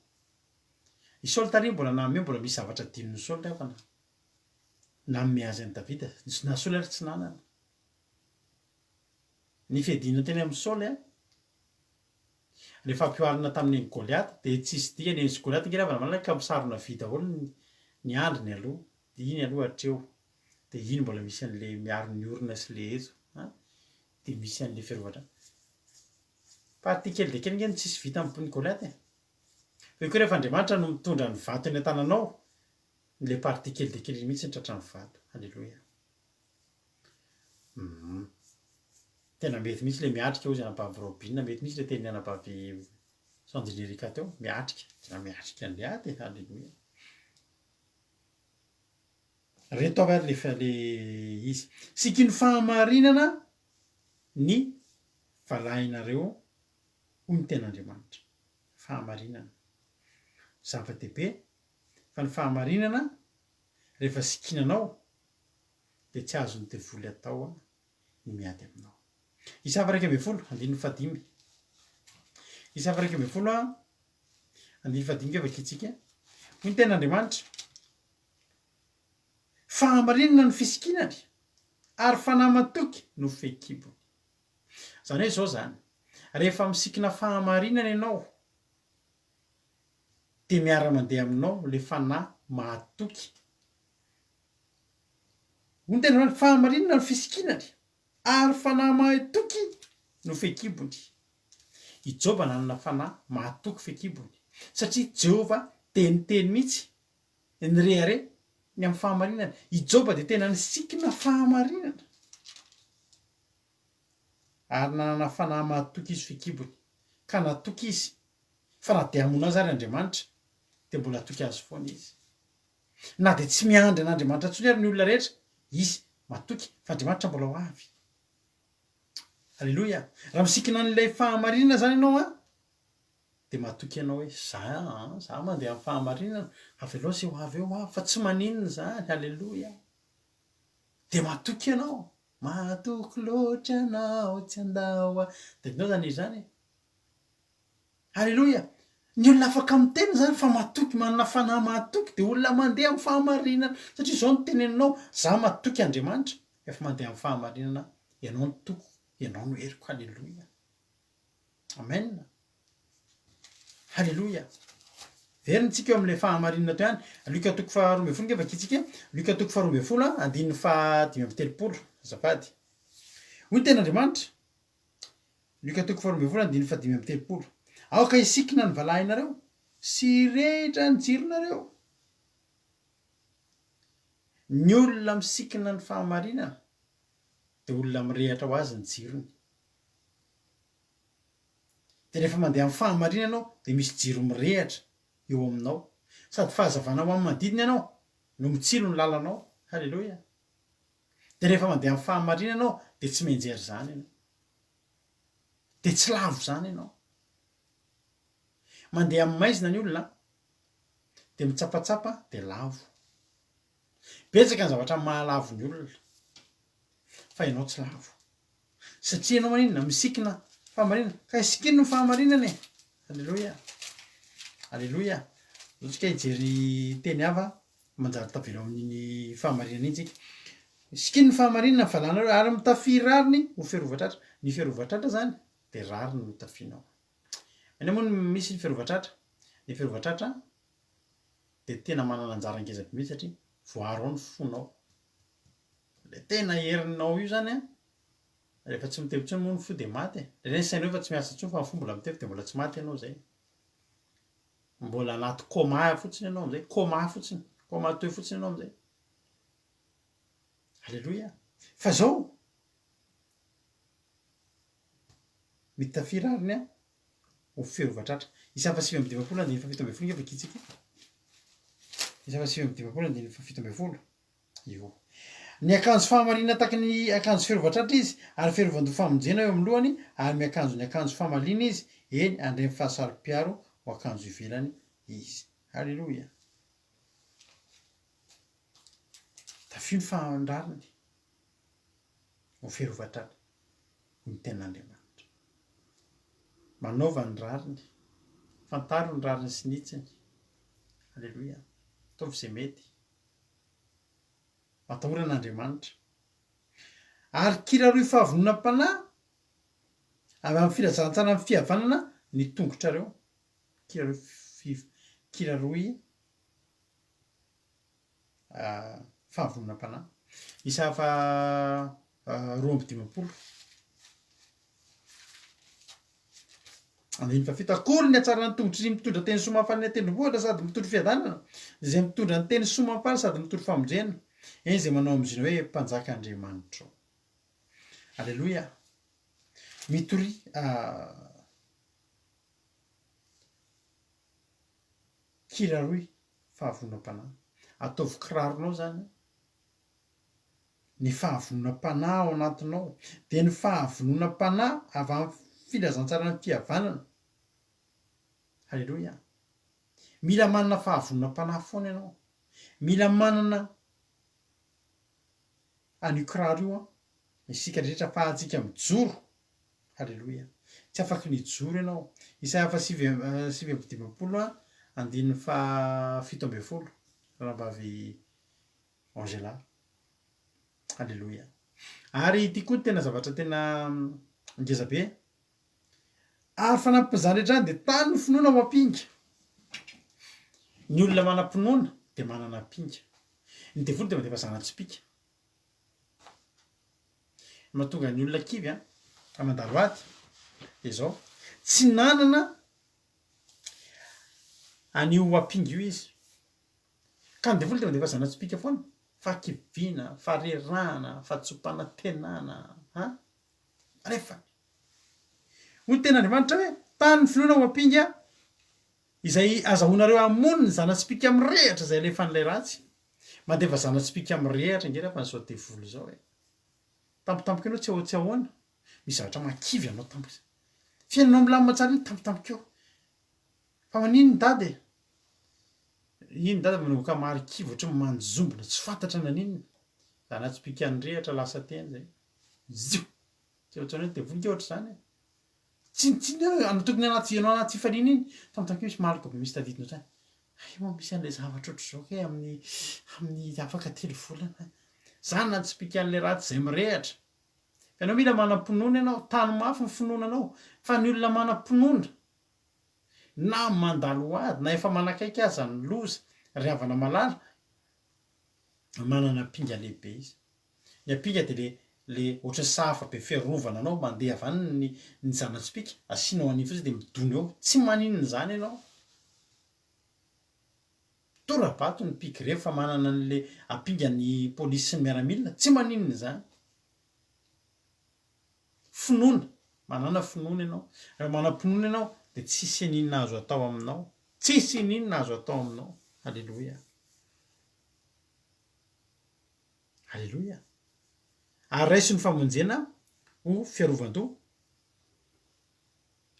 I Saoly tary mbola nanome mbola misy zavatra dininy Saoly afana nanome azy an'i Davida na Saoly ary tsy nanana. Ny fiadina teny amin'ny Saoly a rehefa ampihoarina tamin'ny Goliath de tsisy dia ny Goliath nge ravana malaka ka misarona vy daholo ny andriny aloha de iny aloha hatreo de iny mbola misy an'le miaro ny orona sy le ezo de misy an'le fiarovatra. Partie kely de kely nge tsisy vita amin'ny Goliath e. Fa koa rehefa Andriamanitra no mitondra ny vato eny an-tananao le partie kely de kely mihitsy ny tratra ny vato. Halleloia. Tena mety mihitsy le miatrika ozy anabavy Robina, mety mihitsy le teny anabavy Sandrinerika teo miatrika, tena miatrika an'le ady. Halleloia. Reto avy ary le izy siky ny fahamarinana ny valahinareo ho ny ten'Andriamanitra. Fahamarinana zava-dehibe fa ny fahamarinana rehefa sikinanao de tsy azon'ny devoly atao ny miady aminao. Isa faha 1:10 andininy fahadimy. Isa faha 1:10 andininy fahadimy ke vakitsika ho ny ten'Andriamanitra. Fahamarinana ny fisikinany ary fanahy matoky no fehikibony. Zany hoe zao zany rehefa misikina fahamarinana ianao de miara-mandeha aminao le fanahy mahatoky. Ny tena fahamarinana ny fisikinany ary fanahy mahatoky no fehikibony. I Joba nanana fanahy mahatoky fehikibony satria Jehova de niteny mihitsy ny rehare ny amin'ny fahamarinana. I Joba de tena nisikina fahamarinana ary nanana fanahy mahatoky izy fehikibony ka natoky izy fa raha de amona azy ary Andriamanitra de mbola toky azy foana izy na de tsy miandry an'Andriamanitra ntsony ary ny olona rehetra izy matoky fa Andriamanitra mbola ho avy. Alleloia. Raha misikina an'ilay fahamarinana zany ianao de matoky ianao hoe za mandeha amin'ny fahamarinana avy aloha sy ho avy eo fa tsy maninona zany. Alleloia. De matoky ianao, matoky loatra ianao tsy andao de itanao zany izy zany. Alleloia. Ny olona afaka miteny zany fa matoky manana fanahy matoky de olona mandeha amin'ny fahamarinana satria zao no teneninao za matoky Andriamanitra efa mandeha amin'ny fahamarinana ianao no toko ianao no heriko. Alleloia. Amen. Alleloia. Veriny tsika eo amin'ilay fahamarinana teo ihany. Luka toko faharoa ambin'ny folo nge vakitsika. Luka toko faharoa ambin'ny folo andininy fahadimy amby telopolo azafady. Hoy ny ten'Andriamanitra. Luka toko faharoa ambin'ny folo andininy fahadimy amby telopolo. Aoka isikina ny valahinareo sy rehetra ny jironareo. Ny olona misikina ny fahamarinana de olona mirehatra ho azy ny jirony. De rehefa mandeha amin'ny fahamarinana ianao de misy jiro mirehatra eo aminao sady fahazavana ho amin'ny manodidina ianao no mitsilo ny lalanao. Halleloia. De rehefa mandeha amin'ny fahamarinana ianao de tsy menjery zany ianao de tsy lavo zany ianao. Mandeha amin'ny maizina ny olona de mitsapatsapa de lavo. Betsaka ny zavatra mahalavo ny olona fa ianao tsy lavo satria ianao maninona misikina fahamarinana ka isikino ny fahamarinana e. Alleloia. Alleloia. Ohatsika hijery teny hafa manjary tavela amin'iny fahamarinana iny tsika. Isikino ny fahamarinana ny valanareo ary mitafiry rariny ho fiarovatratra. Ny fiarovatratra zany de rariny no tafianao. Eny moa misy ny fiarovatratra. Ny fiarovatratra de tena manana anjara ngezabe mihitsy satria voaro ao ny fonao. Le tena herinao io zany rehefa tsy mitevy intsony moa ny fo de maty. Le sainao efa tsy miasa intsony fa ny fo mbola mitevy de mbola tsy maty ianao zay. Mbola anaty coma fotsiny ianao am'zay. Coma fotsiny. Coma teo fotsiny ianao am'zay. Alleloia. Fa zao mitafiry rariny ho fiarovatratra. Isa faha 7 andininy fafito ambin'ny folo nge vakitsika. Isa faha 7 andininy fafito ambin'ny folo. Io. Ny akanjo fahamarinana tahaka ny akanjo fiarovatratra izy ary fiarovando famonjena eo amin'ny lohany ary ny akanjo fahamaliana izy eny andreny fahasarom-piaro ho akanjo ivelany izy. Halleloia. Tafio ny fahandrariny ho fiarovatratra ho ny ten'Andriamanitra. Manaova ny rariny, fantaro ny rariny sy nitsiny. Halleloia. Ataovy izay mety. Matahoran'Andriamanitra. Ary kiraroy fahavononam-panahy avy amin'ny filazantsara amin'ny fihavanana ny tongotrareo. Kiraroy fahavononam-panahy. Isa fa 2:15. Andininy fafito. Akory ny atsarany tongotry izay mitondra teny somafaly ny tendrombohitra sady mitondra fiadanana izay mitondra ny teny somafaly sady mitondra famonjena. Eny izay manao am'ziny hoe mpanjaka Andriamanitra. Alleloia. Mitory kiraroy fahavononam-panahy. Ataovy kiraronao zany ny fahavononam-panahy ao anatinao de ny fahavononam-panahy avy amin'ny filazantsara ny fihavanana. Halleloia. Mila manana fahavononam-panahy foana ianao. Mila manana an'io kiraro io isika rehetra fahatsika mijoro. Halleloia. Tsy afaky nijoro ianao. Isa fa 7:15 andininy fafito ambin'ny folo. Rahambavy Angela. Halleloia. Ary ity koa tena zavatra tena ngezabe. Ary fanampin'izany rehetra de tany ny finoana ho ampinga. Ny olona manam-pinoana de manana ampinga. Ny devoly de mandefa zana-tsipika. Mahatonga ny olona kivy mandalo ady de zao tsy nanana an'io ampinga io izy. Ka ny devoly de mandefa zana-tsipika foana. Fakiviana, farerahana, fahatsopanantenana. Rehefa hoy ten'Andriamanitra hoe tany ny finoana ho ampinga izay azahoanareo amoniny zanatsipika am'rehatra zay lefan'lay ratsy mandeva zanatsipika am'rehatra ngera fa nysao tevolo zao e tampotampoka anao tsy ahoana misy zavatra makivy anao tampoka fiainanao milamina tsara iny tampotampoka eo fa manino ny dady iny dady manomboka marikivy ohatra manjombona tsy fantatra naninona zanatsipika an'rehatra lasa teny zay zio tsy ohatrany hoe devonika ohatra zany tsinitsiny anao tokony anao anaty fifaliana iny tampotampoka misy maloko misy taditinao zany mo misy an'lay zavatra ohatr' zao ke amin'ny afaka telo volana zany natsipika an'lay ratsy zay mirehatra fa anao mila manam-pinoana ianao tany mafy ny finoana anao fa ny olona manam-pinoana na mandalo ady na efa manakaiky aza ny loza ry havana malala manana pinga lehibe izy ny apinga de le ohatra sahafa be fiarovana anao mandeha avany ny zanatsipika asianao an'iny fotsy de midony eo tsy maninony zany ianao torabato ny piky refa fa manana an'le apinga ny polisy sy ny miaramilina tsy maninony zany finoana manana finoana ianao raha manam-pinoana ianao de tsisy aninona azo atao aminao tsisy ininona azo atao aminao alleloia alleloia ary raiso ny famonjena ho fiarovan-doha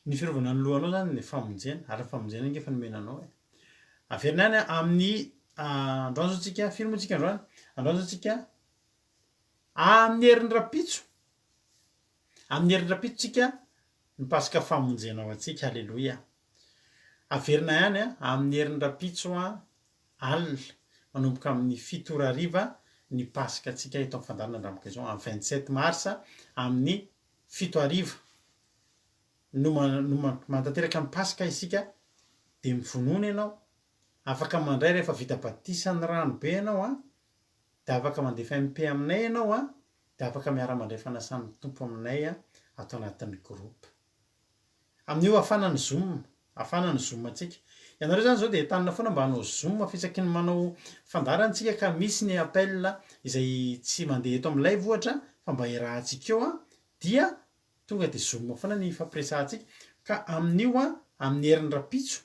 ny fiarovana ny lohanao zany ny famonjena ary ny famonjena iny ngefa nomenanao e averina any amin'ny androany zao tsika firy moa tsika androany zao tsika amin'ny herin'ny rapitso tsika mipasika famonjena ao atsika alleloia averina ihany amin'ny herin'ny rapitso alina manomboka amin'ny 7 ny pasika atsika eto amin'ny fandarana andramboka izao amin'ny 27 marsa amin'ny 7 no mantanteraka ny pasika isika de mivonoana ianao afaka mandray rehefa vita batisan'ny ranobe ianao de afaka mandefa MP aminay ianao de afaka miara mandray fanasan'ny tompo aminay atao anatin'ny groupe amin'io afanany zoom atsika ianareo zany zao de tanina foana mba hanao zoom fitsaky ny manao fandarantsika ka misy ny appel izay tsy mandeha eto amin'ny live ohatra fa mba irahantsika eo dia tonga de zoom foana ny fampiresahantsika ka amin'io amin'ny herin'ny rapitso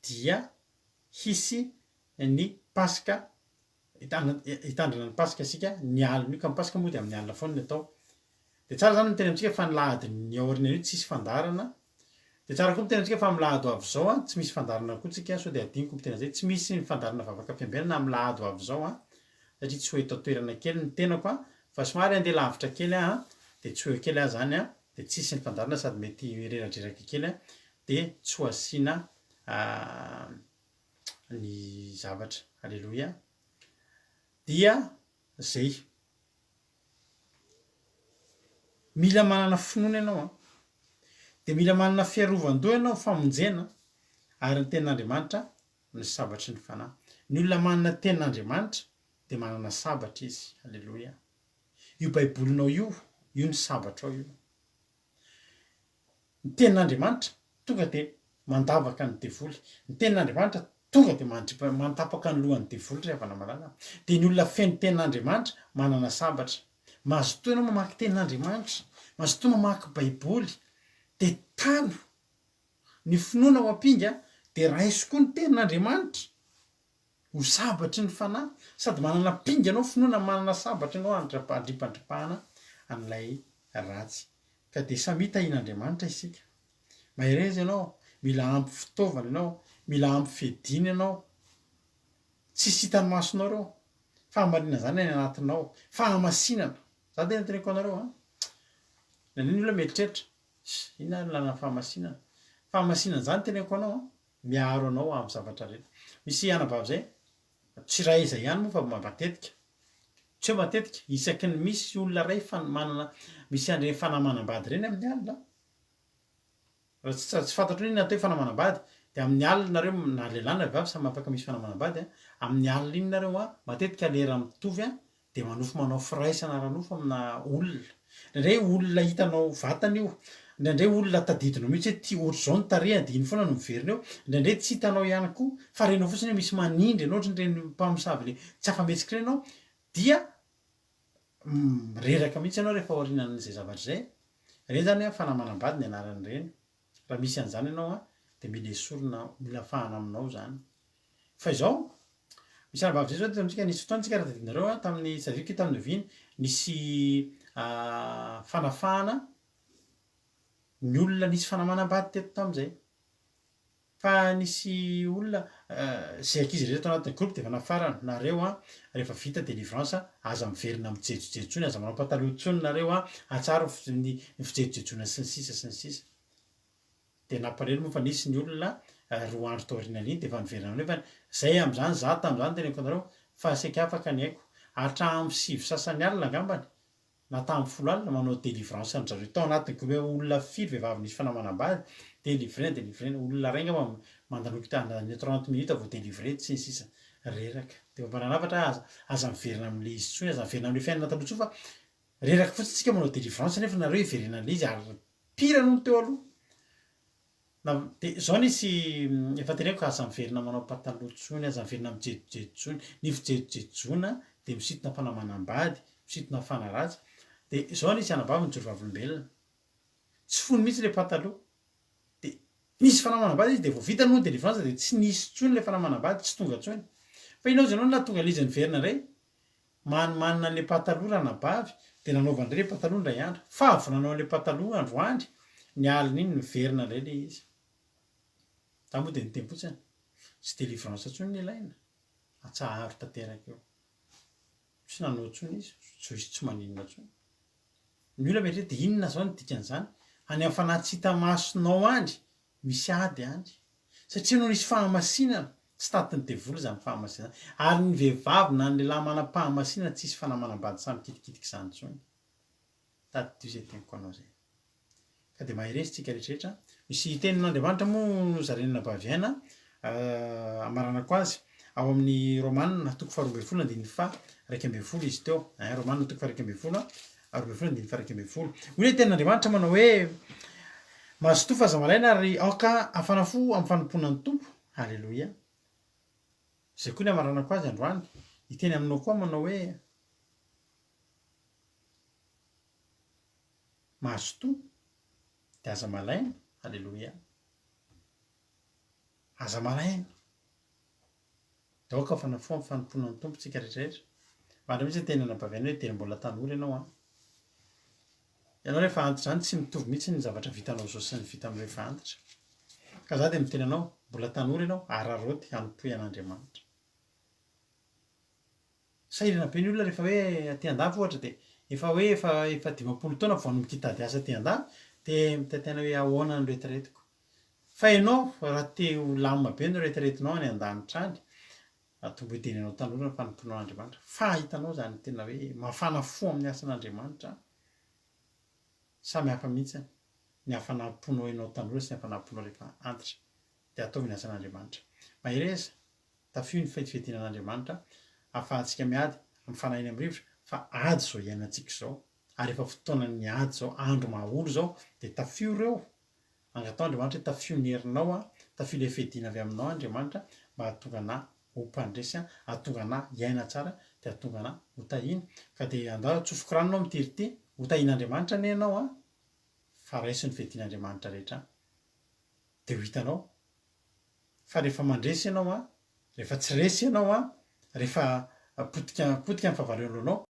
dia hisy ny pasika hitandrina ny pasika asika ny alina io ka mipasika moa de amin'ny alina foana ny atao de tsara zany miteny amitsika fa nilahady ny aorina io tsisy fandarana de tsara koa miteny amitsika fa milahady ho avy zao tsy misy fandarana koa tsika so de adiniko miteny zay tsy misy ny fandarana vavaka fiambenana milahady ho avy zao satria tsy ho eto toerana kely ny tenako fa somary andeha lavitra kely de tsy hoe kely zany de tsisy ny fandarana sady mety reradreraka kely de tsy ho asiana ny zavatra alleloia dia zay mila manana finoana ianao de mila manana fiarovan-doha ianao famonjena ary ny tenin'Andriamanitra ny sabatry ny fanahy ny olona manana tenin'Andriamanitra de manana sabatra izy alleloia io baibolinao io ny sabatrao io ny tenin'Andriamanitra tonga de mandavaka ny devoly ny tenin'Andriamanitra tonga de mantapaka ny lohan'ny devoly ry havana malala de ny olona feno tenin'Andriamanitra manana sabatra mazotoa ianao mamaky tenin'Andriamanitra mazotoa mamaky baiboly de tano ny finoana ho ampinga de raiso koa ny tenin'Andriamanitra ho sabatry ny fanahy sady manana pinga anao finoana manana sabatra ianao andripandripahana an'ilay ratsy ka de samy hitahin'Andriamanitra isika maherezy ianao mila ampy fitaovana ianao mila ampy fedina ianao tsisy hitany masonao reo fahamarina zany any anatinao fahamasinana za de noteneko anareo nany olona mieritreritra ina lana fahamasinana zany teneko anao miaro anao amin'ny zavatra rehetra misy anabavy zay tsy raha iza ihany moa fa matetika tsy hoe matetika isaky ny misy olona ray manana misy andre fanamanam-bady reny amin'ny alina raha tsy fantatro iny natao hoe fanamanam-bady de amin'ny alina nareo na lehilahy na vehivavy samy afaka misy fanamanam-bady amin'ny alina iny nareo matetika lera mitovy de manofo manao firaisana ranofo amina olona ndray olona hitanao vatana io ndraindray olona tadidinao mihitsy hoe ty ohatr' zao ny tarehany de iny foana no miverina eo ndraindray tsy hitanao ihany koa fa renao fotsiny hoe misy manindry anao ohatry nyreny mpamosavy le tsy afa-metsika renao dia reraka mihitsy ianao rehefa orinan'izay zavatra zay reny zany fanamanam-bady ny anaran'ireny raha misy an'izany ianao dia mila esorina mila fahana aminao zany fa izao misy rahavavy zay zao tamitsika nisy fotoantsika raha tadidinareo a tamin'ny sadrika tamin'ny oviny nisy fanafahana ny olona nisy fanamanam-bady teto tamin'izay fa nisy olona zay ankizy rehetra tao anatin'ny groupe dia efa nafarana nareo a rehefa vita délivrance aza miverina mijejojejony aza manao pataloha tsony nareo a atsara ny fijejojejona sy ny sisa sy ny sisa dia nampalelo moa fa nisy ny olona roa andro tao aorianan'iny dia efa niverina amin'io fa zay amin'izany za tamin'izany teneniko anareo fa saika afaka ny haiko hatramin'ny 5 sasany alina angambany na tamin'ny 10 alina manao délivrance an'zareo tao anatin'ny groupe olona 5 vehivavy nisy fanamanam-bady délivré olona ray angamba mandanoky tany 30 minutes vao délivré tsy ny sisa reraka dia mamparanavatra aza miverina amin'le izy tsony aza miverina amin'le fiainana taloha tsony fa reraka fotsiny tsika manao délivrance nefa nareo hiverena an'le izy ary pira noho ny teo aloha dia zao nisy efa teneko aza miverina manao pataloha tsony aza miverina mijejojejony ny fijejojejona dia misintona fanamanam-bady misintona fanaratsy dia zao nisy anabavy ny jorovavolom-belona tsy fony mihitsy le pataloha dia nisy fanamanam-bady izy dia vao vita noho délivrance dia tsy nisy tsony le fanamanam-bady tsy tonga tsony fa inao zay anao na tonga le izy niverina indray manimanina an'le pataloha raha nabavy dia nanaovany indray le pataloha indray andro fa avy nanao an'le pataloha androandry ny alina iny niverina indray le izy za moa dia nitempotsiny tsy délivrance tsony ny ilaina atsaharo tanteraka eo tsy nanao tsony izy tsy maninona tsony ny olona mety hoe dia inona zao ny dikan'izany any amin'ny fanahy tsy hita masonao andry misy ady andry satria no nisy fahamasinana tsy tatiny devoly zany fahamasinana ary ny vehivavy na ny lehilahy manam-pahamasinana tsisy fanamanam-bady samy kitikitiky izany tsony tady dio zay teniko anao zay ka dia maheresitsika rehetrarehetra misy tenin'Andriamanitra moa no zarenina baviaina amaranako azy ao amin'ny romanina toko 12 andininy fa 1 izy teo romanina toko 1 andininy fa 1 hoe tenin'Andriamanitra manao hoe mazotoa fa aza malaina ary aoka afanafo amin'ny fanomponan'ny tompo halleloia zay koa ny amaranako azy androany hiteny aminao koa manao hoe mazotoa dia aza malaina halleloia aza malaina dia aoka afanafo amin'ny fanomponan'ny tompo tsika rehetrarehetra mandra mihitsy teny anabaviana hoe teny mbola tanora ianao ianao rehefa antitra zany tsy mitovy mihitsy ny zavatra vitanao zao sy ny vita amin'rehefa antitra ka za dia miteny anao mbola tanora ianao araroty hanompoy an'Andriamanitra sahirana be ny olona rehefa hoe aty an-dafy ohatra dia efa hoe efa 20 taona vao mikitady asa aty an-dafy dia mitantena hoe ahoana ny retiretiko fa ianao raha te ho lamina be ny retiretinao any an-danitra any atombo hiteny anao tanora ny fanomponao an'Andriamanitra fa hitanao zany tena hoe mafana fo amin'ny asan'Andriamanitra samy hafa mihitsy ny hafanamponao ianao tanora sy ny hafanamponao rehefa antitra dia ataovy ny asan'Andriamanitra mahireza tafio ny fihetsifetinan'Andriamanitra ahafahantsika miady amin'ny fanahiny amin'ny rivotra fa ady zao iainantsika izao ary efa fotoanan'ny ady zao andro maholo zao dia tafio ireo angatao Andriamanitra hoe tafio ny herinao tafio ilay fihedina avy aminao Andriamanitra mba hahatonga anahy ho mpandresy hahatonga anahy hiaina tsara dia hahatonga anahy ho tahiny ka dia andao tsofoko ranonao mitirity ho tahin'Andriamanitra ane ianao fa raiso ny fihedin'Andriamanitra rehetra dia ho hitanao fa rehefa mandresy ianao rehefa tsy resy ianao rehefa potika amin'ny fahavalo alohanao